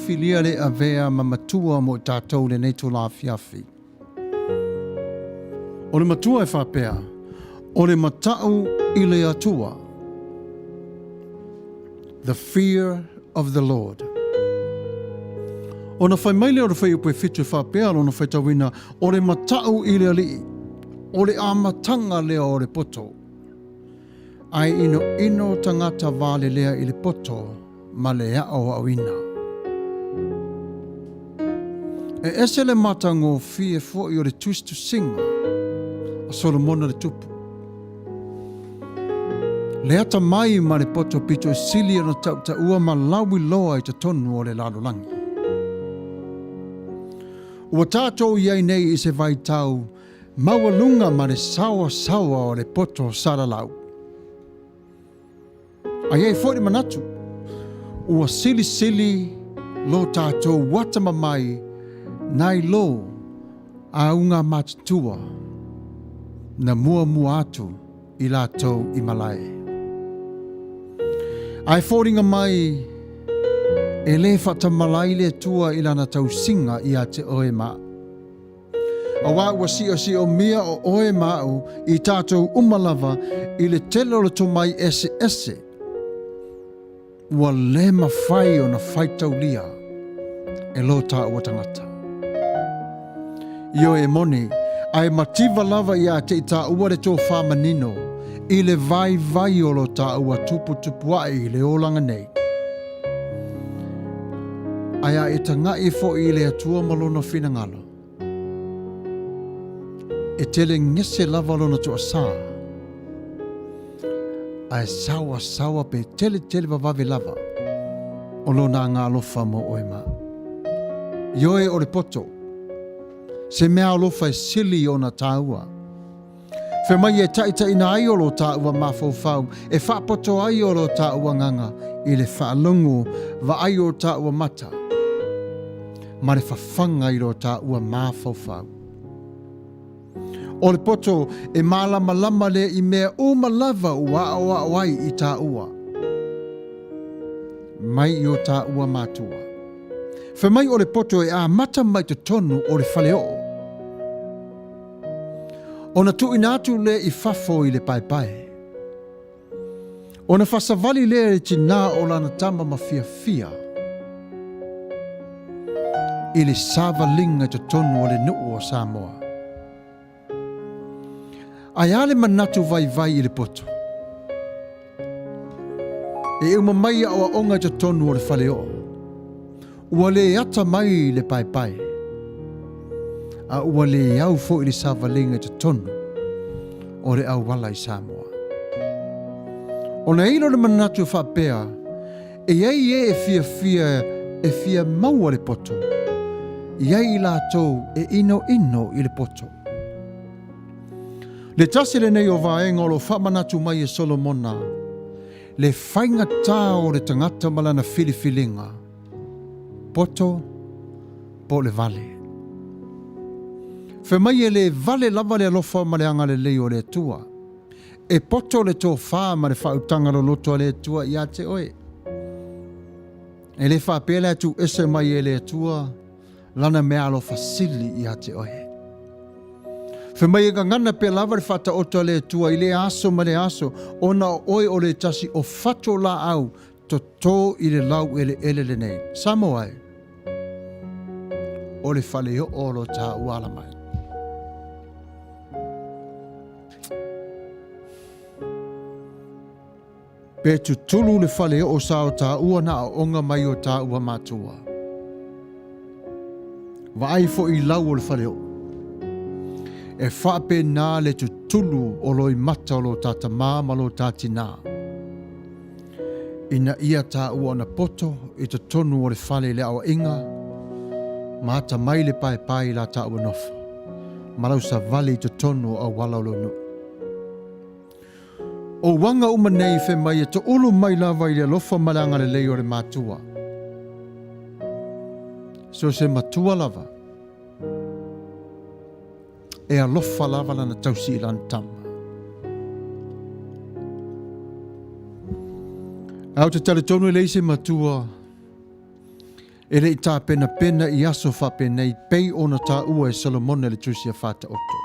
Speaker 2: Filia le avea mamatua mo tātou le nei tō la fiafi. O le matua e whapea, o le matau I le atua. The fear of the Lord. O na whai maile o le whai upe fitu whapea, o na whai tawina, o le matau I le alii, o le amatanga lea o le poto. Ai ino tangata vale lea I le poto, ma le ao awina. E ese le matango fie fo'i o le twistu singa a Solomona le tupu. Le ata mai ma le poto pito e sili ana tau ta ua ma lawi loa I te tonu o le lalolangi. Ua tātou iai nei I se vai tau mawalunga ma le sawa o le poto saralau. A iei fo'i manatu, ua sili lo tātou watama mai nai lo a unga matutua na mua atu I lātou I malae. Ai fōringa mai e le whata malai le tua I lana tau singa I a te oe maa. A wā ua si o mia o oe mau I tātou umalava I le telo le to mai ese. Ua le mawhai o na whaitau lia e lo tā ua tangata. Io e moni, ai mativa lava ia te ta ua le tō whamanino, I le vai o lo ta ua tupu ai I le olanga nei. Ai a e tanga I fo I le atua malona whina ngalo. E tele ngese lava lona to asa. Ai sawa pe tele vavave lava. O lona ngalo famo oema. Ioe o le poto. Se mea alofa e sili o na tāua. Whe mai e taita ina ai o lo tāua mawhauwhau, e whapoto ai o lo tāua nganga, i le whaalongo wa ai o ta ua mata. Ma le whawhanga i ro ta ua māwhauwhau. O le poto e malama lama le i mea o malava ua awa wai i ta ua. Mai i o ta ua mātua. Wha mai o le poto e a mata mai te tonu o le whale o. O na tu inatu le i whafo i le pai. O na whasavali le e tina o lana tama ma fia. I le sava linga te tonu o le nuu o Samoa. Ai ale manatu vai i le poto. E uma mai awa onga te tonu o le whale o. Ua le ata mai le pai. A ua le au fo i le sava linga te tonu o le au wala i Samoa. O na ilo le manatu whapea, e iei e fia maua le poto. Iei i lātou e ino i le poto. Le tasi le nei o vaenga o lo whamanatu mai e Solomona, le whainga tā o le tangata malana filifilinga, poto po le vale. Whe mai e le vale lava le alofa ma le anga le leo le tua. E poto le tō whā ma le whautanga lo loto le tua i a te oe. E le whapele atu ese mai e le tua, lana mea alofa sili i a te oe. Whe mai e ka ngana pe lava le whata oto le tua i le aso ma le aso, ona oe o le tasi o whato la au, to tō i le lau ele le nei. Samoa o le whale o olo tā uala mai. Pe tu tulu le whale o sao tā ua na a onga mai o tā ua mātua. Wa ai fo i lau o le whale o. E whape nā le tu tulu o loi mata o lo tāta māma lo tātina. Ina ia tā ua na poto i te tonu o le whale le awa inga. Mata mai le pai la tā ua nofa. Malau sa vale i te tonu o wala lo nu. O wanga umanei whe mai e to ulu mai lava i le lofa malanga le leo le mātua. So se matua lava. E a lofa lava lana tausi i lan tama. Au te tale tonu e leise matua. E le i tā pena i aso wha penei pei ona tā ua e Solomone le tusia whata oto.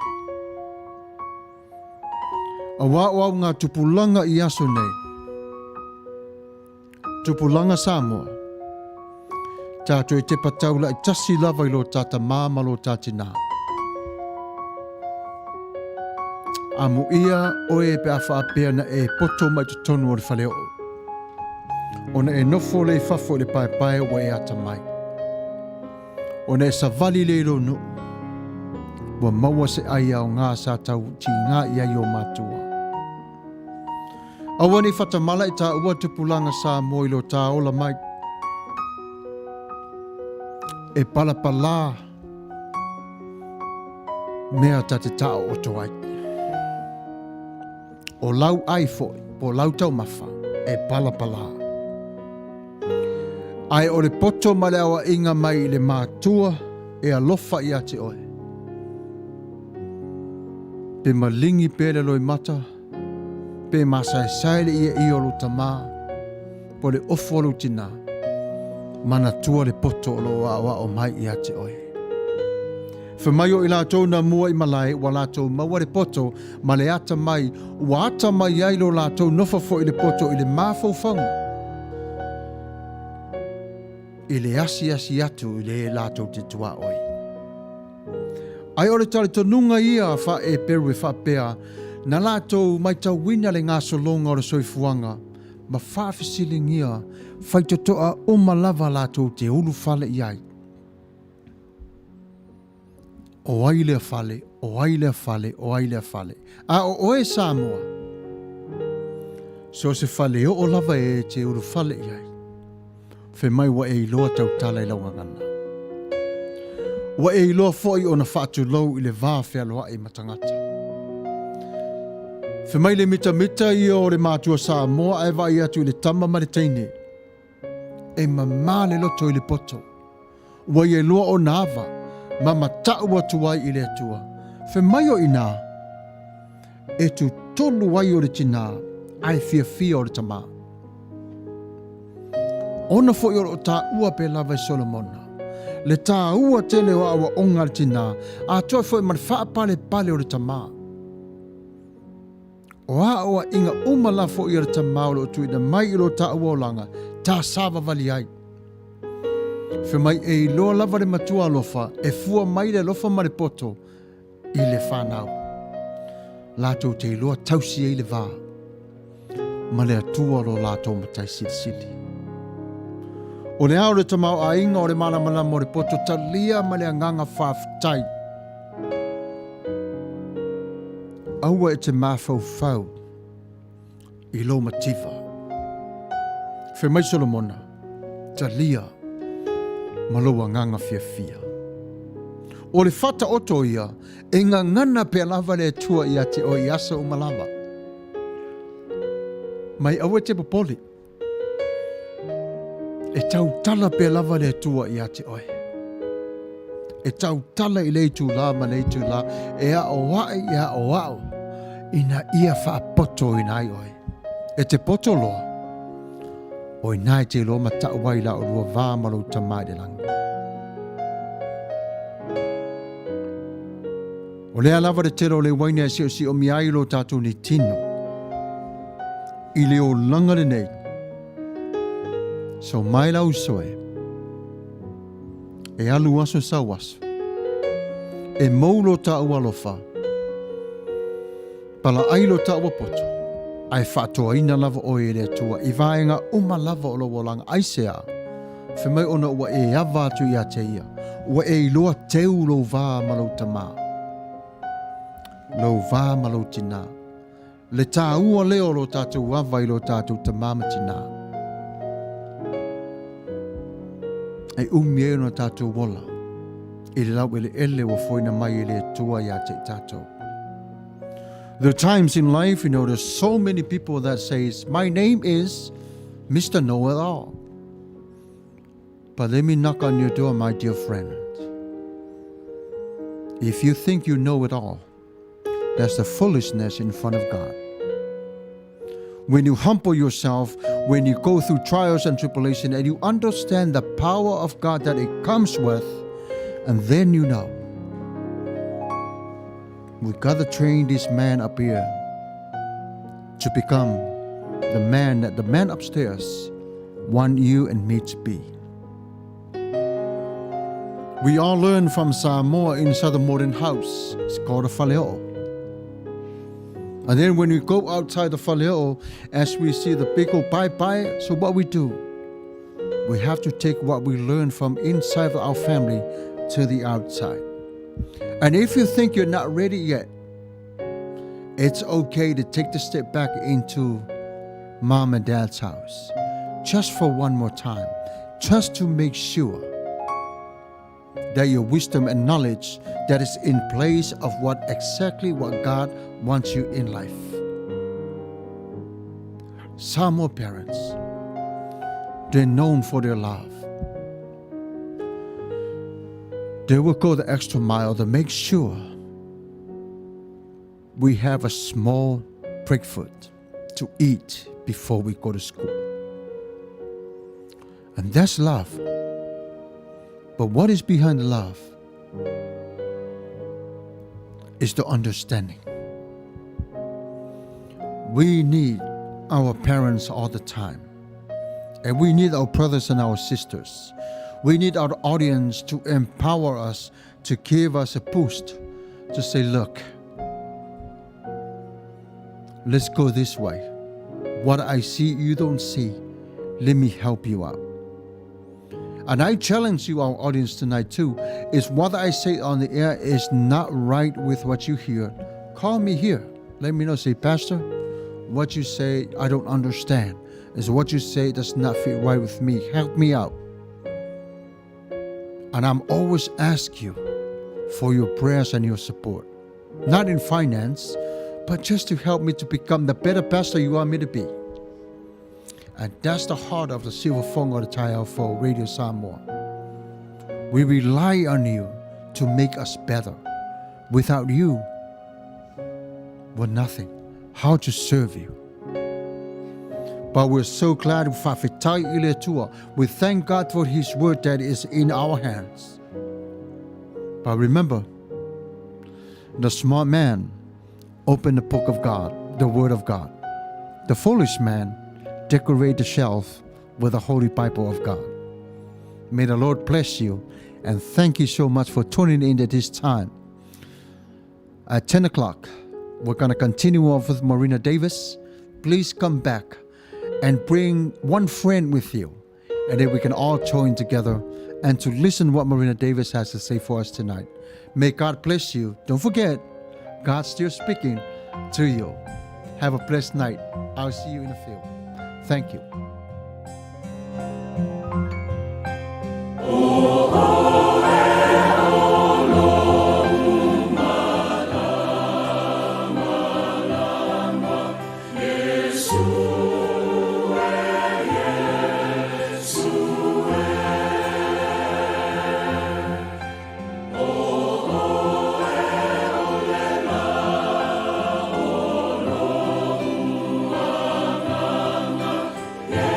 Speaker 2: A wāwau ngā tupulanga i aso nei. Tupulanga Samoa. Tātou e te pataula i tasi lava i lo tāta māma lo tātina. Amu ia o e pe a whaapea na e poto mai te tonu o le whale o. Ona e nofo le fafo le pai o e ata mai. Ona e savali le no. Wa maua se aia o ngā sa tau ti ngā ia i o mātua. Awani whatamala i tā ua tupulanga sa mo i lo tā ola mai. E palapala mea ta te tao o toai. O lau ai foi, po lau tau mawha, e palapala. Ai o le poto ma le awa inga mai le mātua e alofa i ate oe. Pe malingi pele loi mata, pe masai saile ia i olu tamā, po le ofolu tina, mana tua le poto o lo awa o mai i ate oe. Whamai o i lātou na mua i malai, wa lātou maua le poto, ma le ata mai, wa ata mai ai lo lātou nofa fo i le poto i le māwhauwhanga. I le asi atu i le lātou te tua oi. Ai ore tale tonunga ia wha e peru e wha pea, na lātou mai tau wina le ngā solonga o le soifuanga, ma whawhisiling ia, whai totoa o malava lātou te ulu whale i ai. O ai lea whale, o ai lea whale, o ai lea whale. A o oe Samoa. So se whale o lava e te ulu whale i ai. Whe mai wa e iloa tau tala i launga ngana. Wa e iloa foi o na whaatu lau i le vāwhea loa e matangata. Whe mai le mita i o le mātua Samoa e vai atu i le tama ma le teine. e mamale loto i le poto. Wa ye lua o nava, ma matau atu ai i le atua. Fe mai o ina, e tu tolu ai o le tina, ai fia o le tama. Ona fo i o ta ua pe lava i Solomona. Le tā ua tele o awa onga le tina, a toa fo i man wha pale o le tama. O a oa inga umala fo i o le tama o le tui na mai i lo ta ua o langa, tā sāwa vali ai. Fe mai e i loa lava le matua lofa, e fua mai le lofa ma le poto, i le whanau. Lātou te i loa tausi e i le vā, ma le atua lo lātou matai sili. O le ao le tamau a inga o le mana mo le poto talia ma le anganga whaafitai. Aua e te mawhau i lo matifa. Fe mai Solomona, talia ma lo anganga fia. O le whata oto ia, e ngā ngana pe lava le tua ia te o i asa o malava. Mai aua te popoli. E tau tala pe lava le tua i ate oe. E tau tala i leitu la ma leitu la, e a o wae i a o wao, ina ia wha poto i nai oe. E te poto loa, o i nai te loa ma tau wai la o rua vā malo tamai de langa. O lea lava de tero le waine si o miai lo tātou ni tino. I le o langa le nei. So mai lau soe, e alu aso sa waso, e maulo ta ua lofa, pala ailo ta ua poto, ai whatoa ina lava o e rea tua, i vaenga uma lava o lo walanga aisea, fe mai ona ua e awa atu ia te ia, ua e iloa teu lo vā malau tama, lo vā malau tina, le tā ua leo lo tātou awa ilo tātou tamama tina. Ai umie no tātou wola, i le lau ele wa foina mai i le tua ia te tātou. There are times in life, there's so many people that says, my name is Mr. Know-it-all. But let me knock on your door, my dear friend. If you think you know it all, that's the foolishness in front of God. When you humble yourself, when you go through trials and tribulation, and you understand the power of God that it comes with, and then you know, we gotta train this man up here to become the man that the man upstairs want you and me to be. We all learn from Samoa inside the modern house. It's called a faleo. And then when we go outside the faleo, as we see the big old bye-bye, so what we do? We have to take what we learn from inside of our family to the outside. And if you think you're not ready yet, it's okay to take the step back into mom and dad's house. Just for one more time. Just to make sure that your wisdom and knowledge that is in place of exactly what God wants you in life. Some more parents, they're known for their love. They will go the extra mile to make sure we have a small breakfast to eat before we go to school. And that's love. But what is behind the love is the understanding. We need our parents all the time. And we need our brothers and our sisters. We need our audience to empower us, to give us a boost, to say, look, let's go this way. What I see, you don't see. Let me help you out. And I challenge you, our audience tonight too, is what I say on the air is not right with what you hear. Call me here. Let me know. Say, Pastor, what you say, I don't understand. Is what you say does not fit right with me. Help me out. And I'm always ask you for your prayers and your support. Not in finance, but just to help me to become the better pastor you want me to be. And that's the heart of the Silver Phone or the Tile for Radio Samoa. We rely on you to make us better. Without you, we're nothing. How to serve you. But we're so glad we thank God for His word that is in our hands. But remember, the smart man opened the book of God, the word of God. The foolish man decorate the shelf with the Holy Bible of God. May the Lord bless you, and thank you so much for tuning in at this time. At 10 o'clock, we're going to continue on with Marina Davis. Please come back and bring one friend with you, and then we can all join together and to listen what Marina Davis has to say for us tonight. May God bless you. Don't forget, God's still speaking to you. Have a blessed night. I'll see you in the field. Thank you.
Speaker 4: Yeah.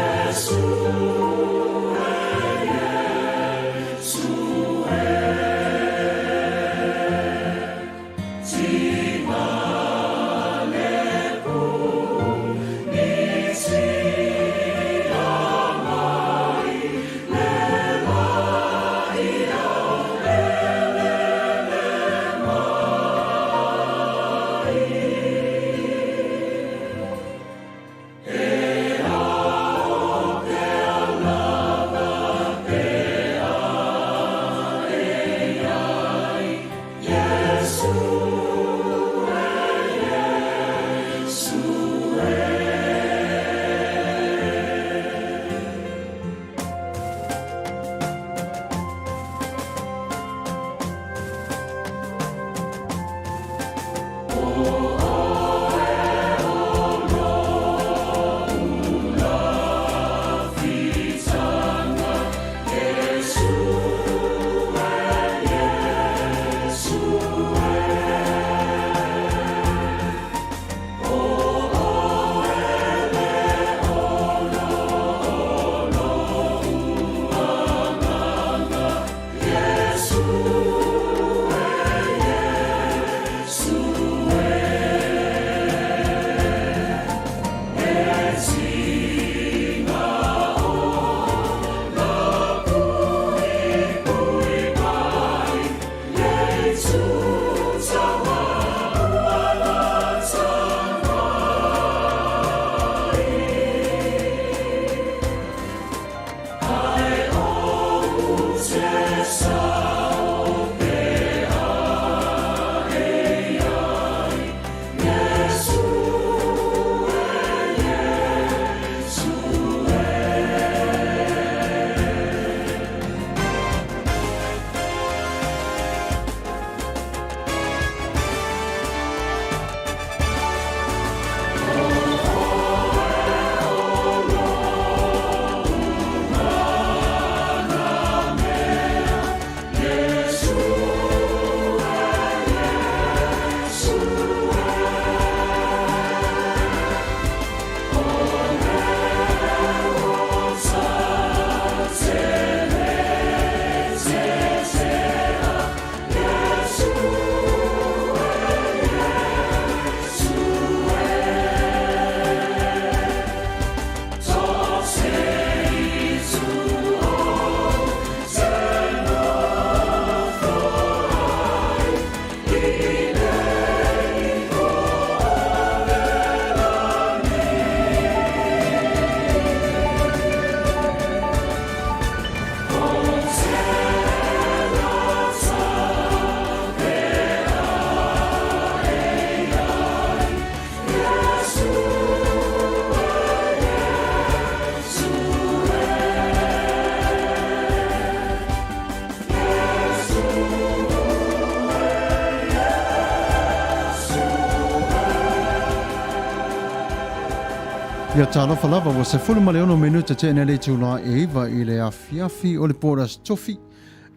Speaker 2: Ia talofa lava wa se fulu male ono minuta te ene le tula e iwa I le a fiafi o le poras tofi.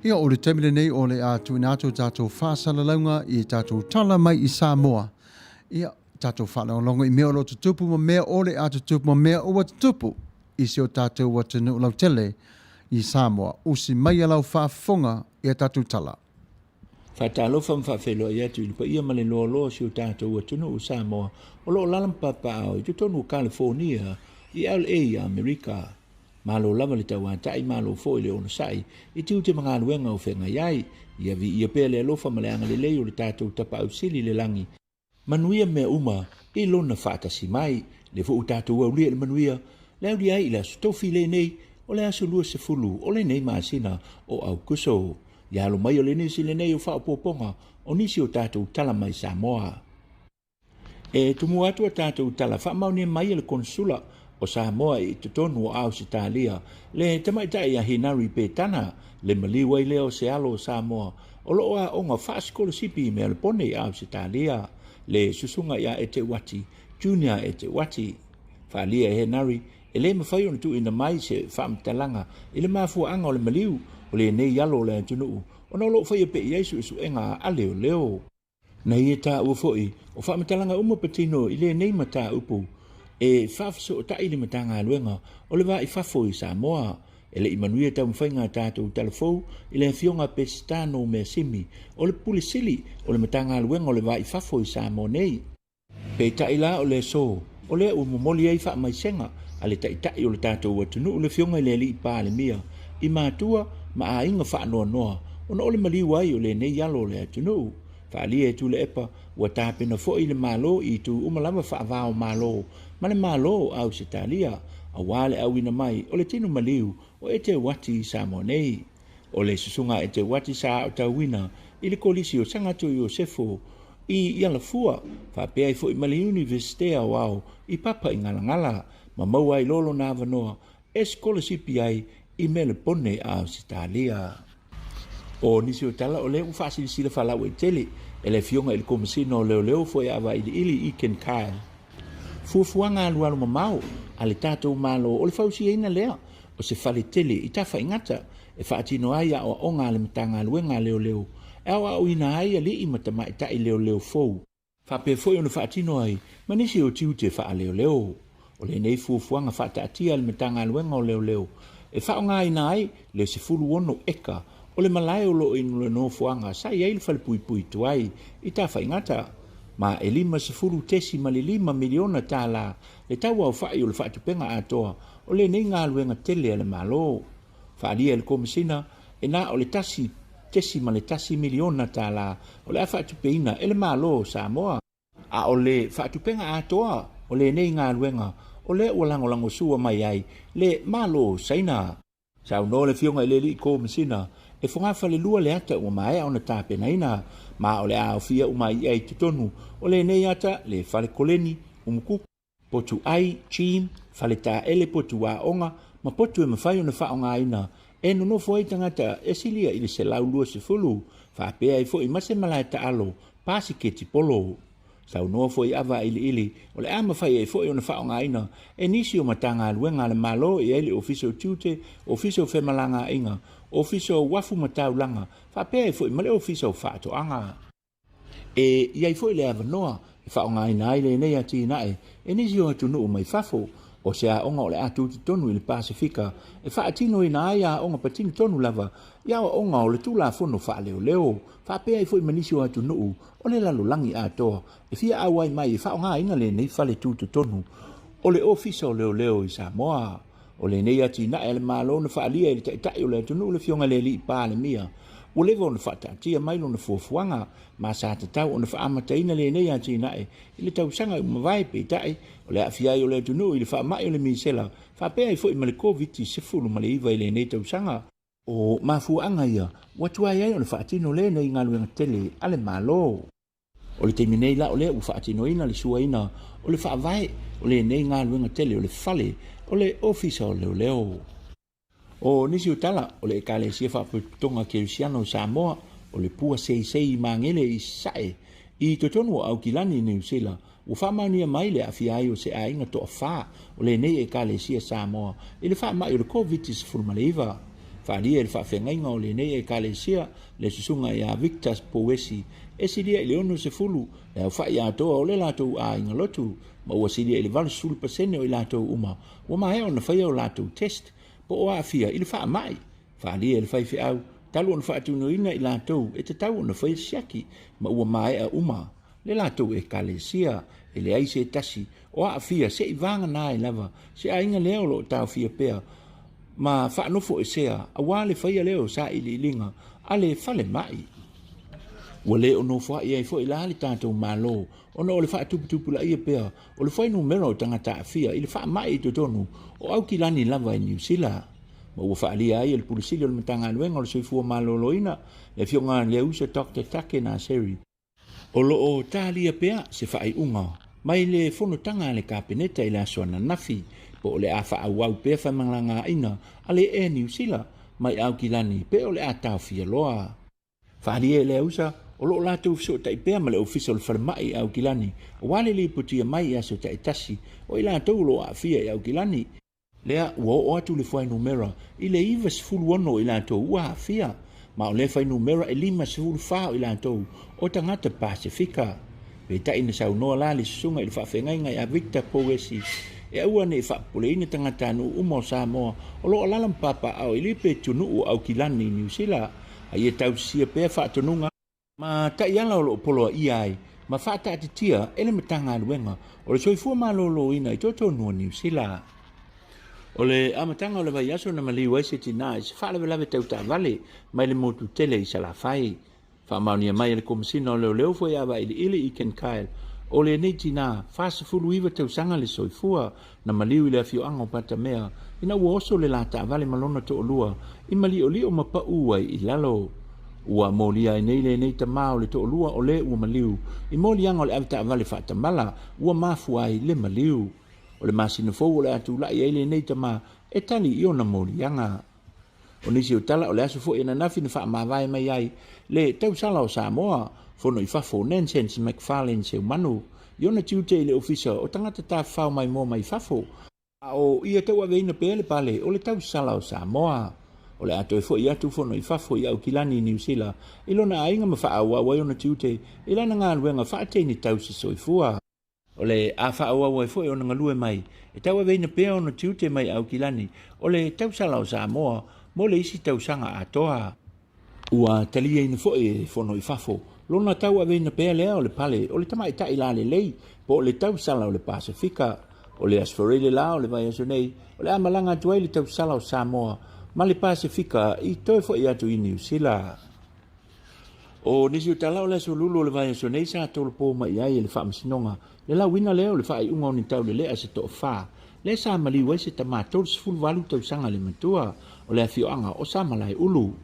Speaker 2: Ia o le temile nei o le a tu inato tato whaasala launga I tato tala mai I Samoa. Ia tato whala longa I mea o lo tutupu ma mea o le a tutupu ma mea o wa tutupu. I se o tato wa tunu lau tele I Samoa. Usi mai alau whaafonga ia tato tala.
Speaker 5: Fatalofa mfafelo ia tu pa ia male lo si o tato wa tunu o Samoa. O lo lalam papao I tutonu California I LA Amerika. Malo lava le tauatai malo fo le ono sai I tiu te mga luenga o whenga iai ia vi ia pele alofa maleanga le leo le tatou tapa au sili le langi Manuia mea uma I lona whaatasi mai le fo tatou au lia le Manuia le au liai ila stofi le nei o le aso lua se fulu o le nei maasina o au kuso ia alo mai o le nisi le nei o whaapoponga o nisi o tatou tala mai Samoa e tumu atu a tatou tala whaamaune mai le konsula o Samoa I tutonu o Ausitalia le tamaitai a hinari pe tana le maliwa I leo se alo o Samoa o loo a onga whaaskola sipi me le pone I Ausitalia le susunga ia ete wati junior ete wati whaalia e hinari e le mawhai on tu ina mai se whaamtalanga I le mafuanga o le maliu o le nei yalo le tunu o na loo whai pe Iesu isu enga a leo leo na ie ta ua foi o whaamtalanga patino I le nei mata upu e whaafiso o tai le matanga aluenga o le wa I whafo I Samoa e le Manuia tau mwhainga tātou talafou I le fionga pestano me simi o le pulisili o le matanga aluenga o le wa I whafo I Samoa nei pe tai la o le so o le umomoli ei wha mai senga a le tai o le tātou watunu o le fionga I le li pa le mia I mātua ma a inga wha noa noa o na o le maliwai o le nei yalo le atunu whaalia e tu le epa ua tāpena fo I le malo I tu umalama whaavao malo ma le malo au se talia a wale au ina mai o le tinu maliu o e te wati Samoa nei o le susunga e te wati sa o tauina I le kolisi o sangatu I o sefo I Ialafua whapea I fo I mali universitea wao I papa I ngalangala ma maua I lolo na avanoa e skolasipi ai I mele pone au se talia o nisi o tala o le ufasilisila falau e tele e le fionga I le komisino leo fo e awa ili I ken kae fuafuanga alualu mamau a le tatou malo o le fausia ina lea o se fale tele I tafa ingata e whaatino ai a o onga le matanga aluenga leo e awa o ina ai a li I matama ta I leo fou whape foi ona whaatino ai manisi o tiu te wha leo o le nei fuafuanga whaatatia le matanga aluenga o leo e whaonga ina ai le se fulu ono eka o le malai o lo inu le no fuanga sai ai le fale pui tuai I tafa ingata ma e lima se furu tesi ma le 5 miliona tala le tau au whai o le whaatupenga atoa o le nei ngā luenga tele ale malo whaalia le komisina e nā o le tesi ma le tasi miliona tala o le a whaatupeina e le malo Samoa a o le whaatupenga atoa o le nei ngā luenga o le ualangolango sua mai ai le malo saina sau no le fionga I le li komisina e whangawha le lua le ata ua mai ona tāpena ina ma o le a ofia umai ai tutonu o le nei ata le whale koleni umuku potu ai chim whale tā ele potu a onga ma potu e mawhai ona whaonga ina e no fo ai tangata e silia I le se lau lua se fulu whapea I fo I mase malai ta alo pasi ke tipolo sau no fo I ava ili o le a mawhai e fo I ona whaonga ina e nisi o matanga luenga le malo I ele ofiso tute ofiso femalanga inga ofiso wafu mataulanga whapea fo I male ofiso whaatoanga e iai fo I le avanoa e whaonga ina ai le nei ati nae e nisi o atunu o mai whafo o se a onga o le atu tonu I le Pasifika e whaatino ina ai a onga patini tonu lava ia o onga o le tula fono wha leo whapea fo I manisi o atunu o le lalolangi atoa e fia awai mai e whaonga ina le nei whale tutu tonu o le ofiso leo I Samoa o le nei ati na ele malo na whaalia I te tai o le atunu le fionga le li pa le mia o le vo na whaatatia mai lo na fuafuanga ma sa te tau o na whaamataina le nei ati na I le tau sanga umawai pe tai o le afiai o le atunu I le whaamai o le misela whapea I fo I male COVID se fulu male iwa I le nei tau sanga o mafuanga ia watuai ai o na whaatino le nei ngaluenga tele ale malo o le teimi nei la o le u whaatino ina le sua ina o le whaavai o le nei ngaluenga tele o le fale o le ofisa o leo o nisi o tala o le kale sia whaputonga Kerisiano Samoa o le pua sei mangele I sae I totonu au kilani New Zealand ua faamaunia mai le afia ai o se aiga toʻafā o lenei ekalesia Samoa i le faamaʻi o le COVID-19 faalia i le faafegaiga o lenei ekalesia le susuga iā Victus Powesi e silia i le 60 le aufaʻi atoa o le latou aiga lotu ma ua silia i le 80% o i latou uma ua mahea ona faia o latou test po o aafia i le faamaʻi faalia i le faifeʻau talu ona faatunuina i latou e tatau ona faia siaki ma ua maeʻa uma le latou ekalesia e leai se tasi o aafia seʻi vagana ai lava se aiga lea o loo taofia pea ma faanofo e sea auā le faia lea o sa iliiliga a le falemaʻi ua lē onofoaʻi ai foʻi la le tatou mālō ona o le faatuputupulaʻia pea o le fainumera o tagata aafia i le faamaʻi i totonu o aukilani lava i niusila ma ua faalia ai o le pulisili o le matagaluega o le soifua malōlōina le fioga le usa Dr. Take Naseri o loo talia pea se faaiʻuga mai le fonotaga a le kapeneta i le aso ananafi po o le a faaauau pea faimalagaina a le e niusila mai aukilani pe o le a taofia loa faalia e le usa o loo latou fesootaʻi pea ma le ofisa o le falemaʻi i aukilani auā le lipotia mai i aso taʻitasi o i latou loo aafia i aukilani lea ua oo atu le fainumera i le 26 o i latou ua aafia ma o le fainumera e 54 o i latou o tagata pasifika peitaʻi na saunoa la le susuga i le faafegaiga iā Victor Powesi e aua nei faapoleina tagata anuu uma o Samoa o loo alala mapapaao i lipe tunuu o aukilani i niusila ai e tausisia pea faatonuga ma taʻiala o loo poloaʻia ai ma faataʻatitia e le matagaluega o le soifua malōlōina i totonua niusila o le amataga o le vaiaso na maliu ai se tinā i se faalavelave tautavale mai le motutele i salafai faamaunia mai le komasina o leoleo foi availiʻili i Ken Kyle o lenei tinā fasefuluiva tausaga le soifua na maliu i le afioaga o patamea ina ua oso le latavale ma lona toʻalua i maliʻoliʻo ma paʻū ai i lalo ua molia ai nei lenei tamā o le toʻalua o lē ua maliu i moliaga o le avetaavale faatamala ua mafua ai le maliu o le masina fou o le atulaʻi ai lenei tamā e tali i ona moliaga o nisi o tala o le aso foʻi ananafi na faamavae mai ai le tausala o Samoa fono i fafo Nensens McFarlane seumanu i ona tiute i le ofisa o tagata tafao mai mo mai fafo a o ia tauaveina pea le pale o le tausala o Samoa o le ato e foʻi atu fono i fafo i aukilani i niusila i lona aiga ma faaauau ai ona tiute i lana galuega faateini tausi soifua o le a faaauau ai foʻi ona galue mai e tauaveina pea ona tiute mai aukilani o le tausala o Samoa mo le isi tausaga atoa ua talia ina foʻi e fono i fafo lona tauaveina pea lea o le pale o le tamaʻitaʻi la lelei po o le tausala o le pasifika o le asfareile la o le vaiaso nei o le amalaga atu ai le tausala o Samoa ma le pasifika i toe foʻi atu i niusila o nisi o tala o le asolulu o le vaiaso nei sa tolopō mai ai e le faamasinoga le lauina lea o le faaiʻuga o ni taulelea se toʻafā le sa maliu ai se tamā 38 tausaga le matua o le afioaga o sa malai ulu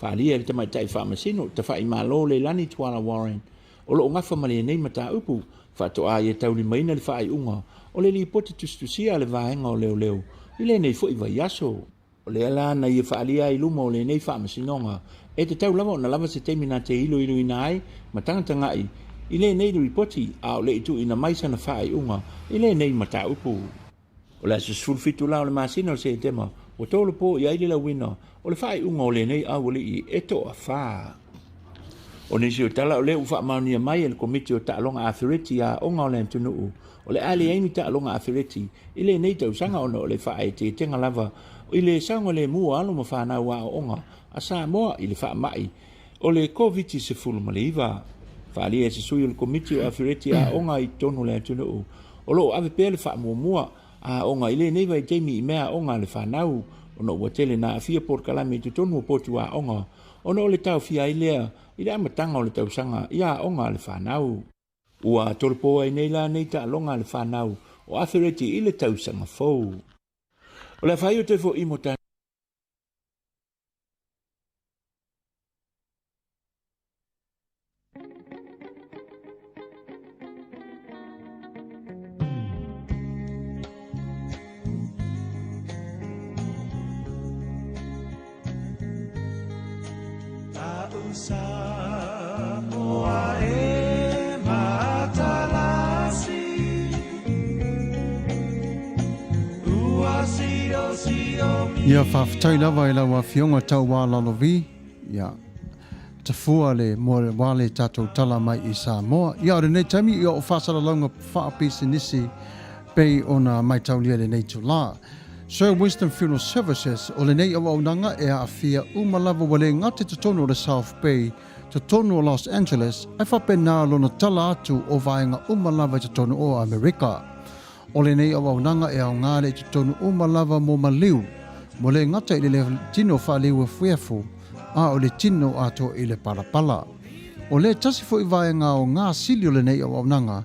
Speaker 5: faalia le tamaitaʻi faamasino tafaʻimālō le lani Tuala Warren o loo gafa ma lenei mataupu faatoʻā ia taulimaina le faaiʻuga o le lipoti tusitusia a le vaega o leoleo i lenei foʻi vaiaso o lea la na ia faalia ai luma o lenei faamasinoga e tatau lava ona lava se temi na te iloiloina ai ma tagatagaʻi i lenei le ripoti a o leʻi tuuina mai sana faaiʻuga i lenei mataupu o le aso la o le masina o setema o tolopō i ai le lauina o le faaiʻuga o lenei aualiʻi e toʻafā o nisi o tala o lea ua faamaunia mai e le komiti o taʻaloga afereti a oga o le atunuu o le aleaimi taʻaloga afereti i lenei tausaga ona o le faaetetega lava i le sauga lemua alo ma fanau a oga a Samoa i le faamaʻi o le COVID-19 faalia e sesui o le komiti o afereti a oga i tonu le atunuu o loo ave pea le faamuamua a onga ile nei vai teimi i mea onga le whanau ona ua tele na afia porkalami tu tonu o potu a onga ona o le tau fia i lea i le amatanga o le tausanga i a onga le whanau ua tolpo ai nei la nei ta alonga le whanau o afereti i le tausanga fou o le whai o te fo imota
Speaker 4: Samoa e matalasi
Speaker 2: Ia whawhitai lava e lawa whionga tau wā lalovi. Ia tafua le mo le wale tātou tala mai I Samoa. Ia ore nei taimi ia o whasara launga whaapisi nisi pei ona mai taulia le nei tula. Sir Winston Funeral Services o le nei awa unanga e a awhia umalava wale ngate te o le South Bay te tonu o Los Angeles ai whapena lona tala atu o vaenga umalava te tonu o Amerika. O le nei awa unanga e au ngāre te tonu umalava mo maliu mo le ngata I le tino whaliu e fuefu a o le tino ato I le palapala. O le tasi fo I vaenga o ngā sili o le nei awa unanga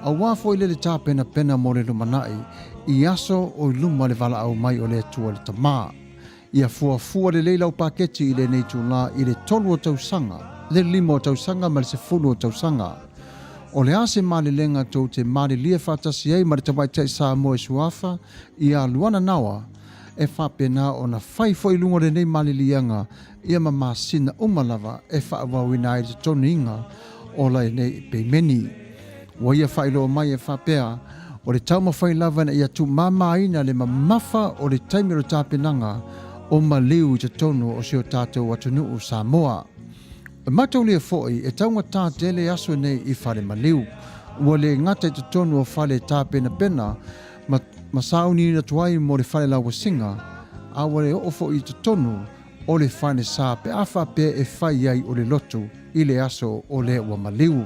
Speaker 2: a wafo I le tāpena pena mo le lumanai I aso o I luma le vala au mai o le atua le tamā. Ia fua le leilau paketi I le nei tūla I le tolu o tausanga, le lima o tausanga ma le se fulu o tausanga. O le ase ma le lenga tau te mare lia whatasi ei ma le tawaitai sa mo e suafa I a luana nawa e whapena o na whai foi lunga le nei male lianga ia ma masina umalava e whaawawina I te tonu inga o lai nei peimeni. Wa ia whailo mai e whapea o le tauma whai lava na ia tu mamaina le mamafa o le taimiro tāpenanga o maliu I te tonu o sio tātou atunuu Samoa. E matau lia foi e taunga tā tele aso nei I whare maliu. Ua le ngata I te tonu o whale tāpena pena ma sauni na tuai mo le whale lawa singa a wale o foi I te tonu o le whane sā pe awha pe e whai ai o le lotu I le aso o le ua maliu.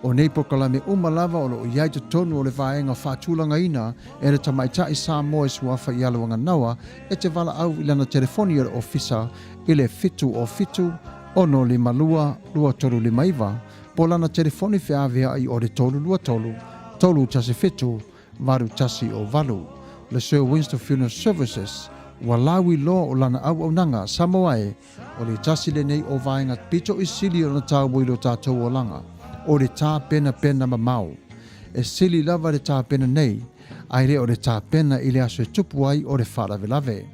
Speaker 2: O nei pokalame umalava o lo iai te tonu o le vaenga whātulanga ina e re tamaitai Samoa e suafa I aluanga nawa e te wala au I lana telefoni o ofisa I le fitu o fitu ono lima lua lua tolu lima iwa po lana telefoni whiawea I o le tolu lua tolu tasi fitu varu tasi o valu. Le Sir Winston Funeral Services walawi lo o lana au nanga Samoae o le tasi le nei o vaenga pito I sili o na tāwoi lo tātou o langa. O le tā pena mamau. E sili lava le tā pena nei, ai re o le tā pena I le aso e tupu ai o le wharavelave.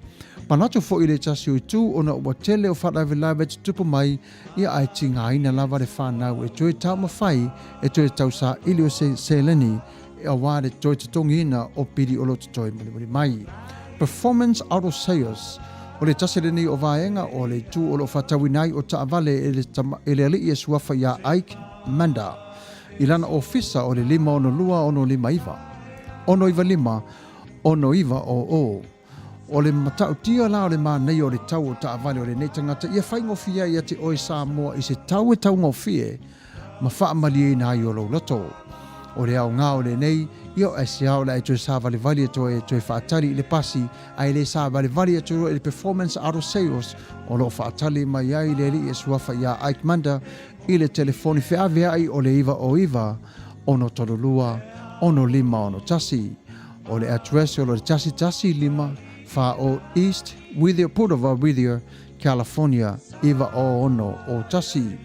Speaker 2: Panato fo I le tasi o tu o na ua tele o wharavelave te tupu mai, ia ai tinga ina lava le whanau e toe tau mawhai, e toe tau sa ili o se leni, e a wāre toe te tongi ina o piri o lo te toe muli mai. Performance out of sales. O le tasi le nei o vaenga o le tu o lo whatawinai o taavale e le ali e suafa ia Ike Manda. Ilana ofisa o le lima ono lua ono lima iwa. Ono iwa lima, ono iwa o. O le matau tia la o le maa nei o le tau o taavale o le nei tangata ia whaingofia ia te oi Samoa I se tau e tau ngofie ma whaamali e na i o lo loto. O le au ngā o le nei, ia o esi au la e toi sa vale vali e toi whaatari I le pasi, ai le sa vale vali e toi I le performance out of sales, o lo whaatali mai ai le li e suafa ia Ike Manda, I le telefoni whiawea ai o le iwa o iwa, ono tolulua, ono lima ono tasi, o le address o le tasi lima, wha o East Whittier, Pudova Whittier, California, iwa o ono o tasi,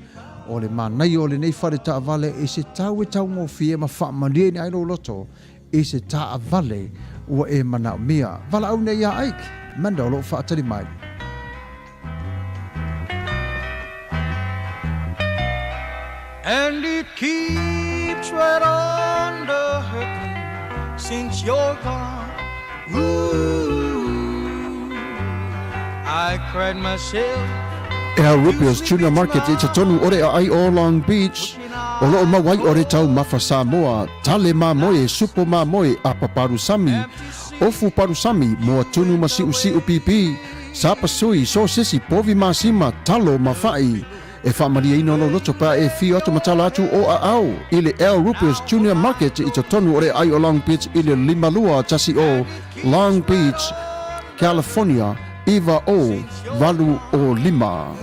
Speaker 2: o le manai o le nei whare ta vale I se tau e tau ngofie ma whaamalie ni aino loto I se ta vale ua e mana mia. Vala au nei ia Ike Manda o lo whaatari mai.
Speaker 6: And it keeps right on the hurting since you're gone. Ooh, I cried myself.
Speaker 2: E au Rupios Junior Market I te tonu ore ai o Long Beach. O loo mawai ore tau mafa Samoa, tale mamoe, supo mamoe a paparusami. Ofu parusami, moa tunu masi usi upipi. Sapasui, sosisi, povi masima, talo mafai. E whamaria ino no loto pa e fi atu matala atu o a au. Ile El Rupios Junior Market I te tonu ore ai o Long Beach ile limalua tasi o Long Beach, California. Iwa o valu o lima.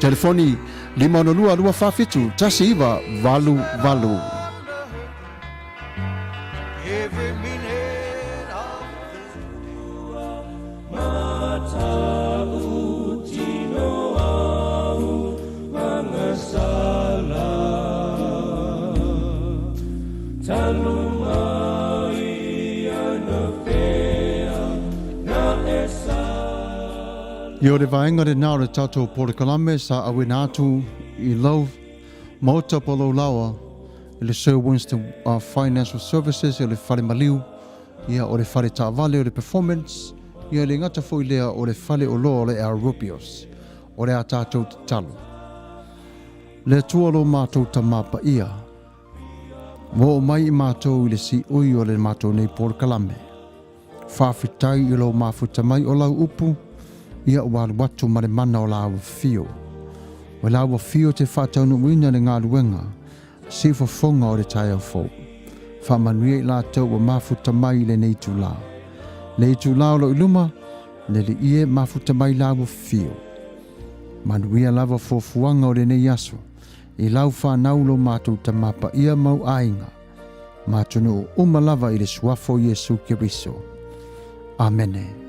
Speaker 2: Telefoni 502 tasi iwa valu.
Speaker 6: Every minute of
Speaker 2: Yo le vaenga le nao le tatou Porokalame sa awina atu I lau mauta po lau lawa I le Sir Winston Financial Services I le whare maliu ia o le whare taavale o le performance Ia le ngata foi lea o le fale o loa le Arupios, o le a tātou te talo. Le tualo mātou ta mapa ia. Wo o mai i mātou i le si ui o le mātou nei por kalame. Whawhitai i lo mafuta mai o lau upu, ia o walu watu mare mana o lau fio. O lau fio te whātaunu uina le ngā luenga, si fonga o le tai au fō. Manuia i la tau o mafuta mai le nei tu la. Le tu la o lo iluma, le li ie mafuta mai lau fio. Manuia lava fofuanga o le nei aso, i lau whanau lo mātou ta mapa ia mau ainga. Mātunu o umalava i le suafo Yesu Kiriso. Amene.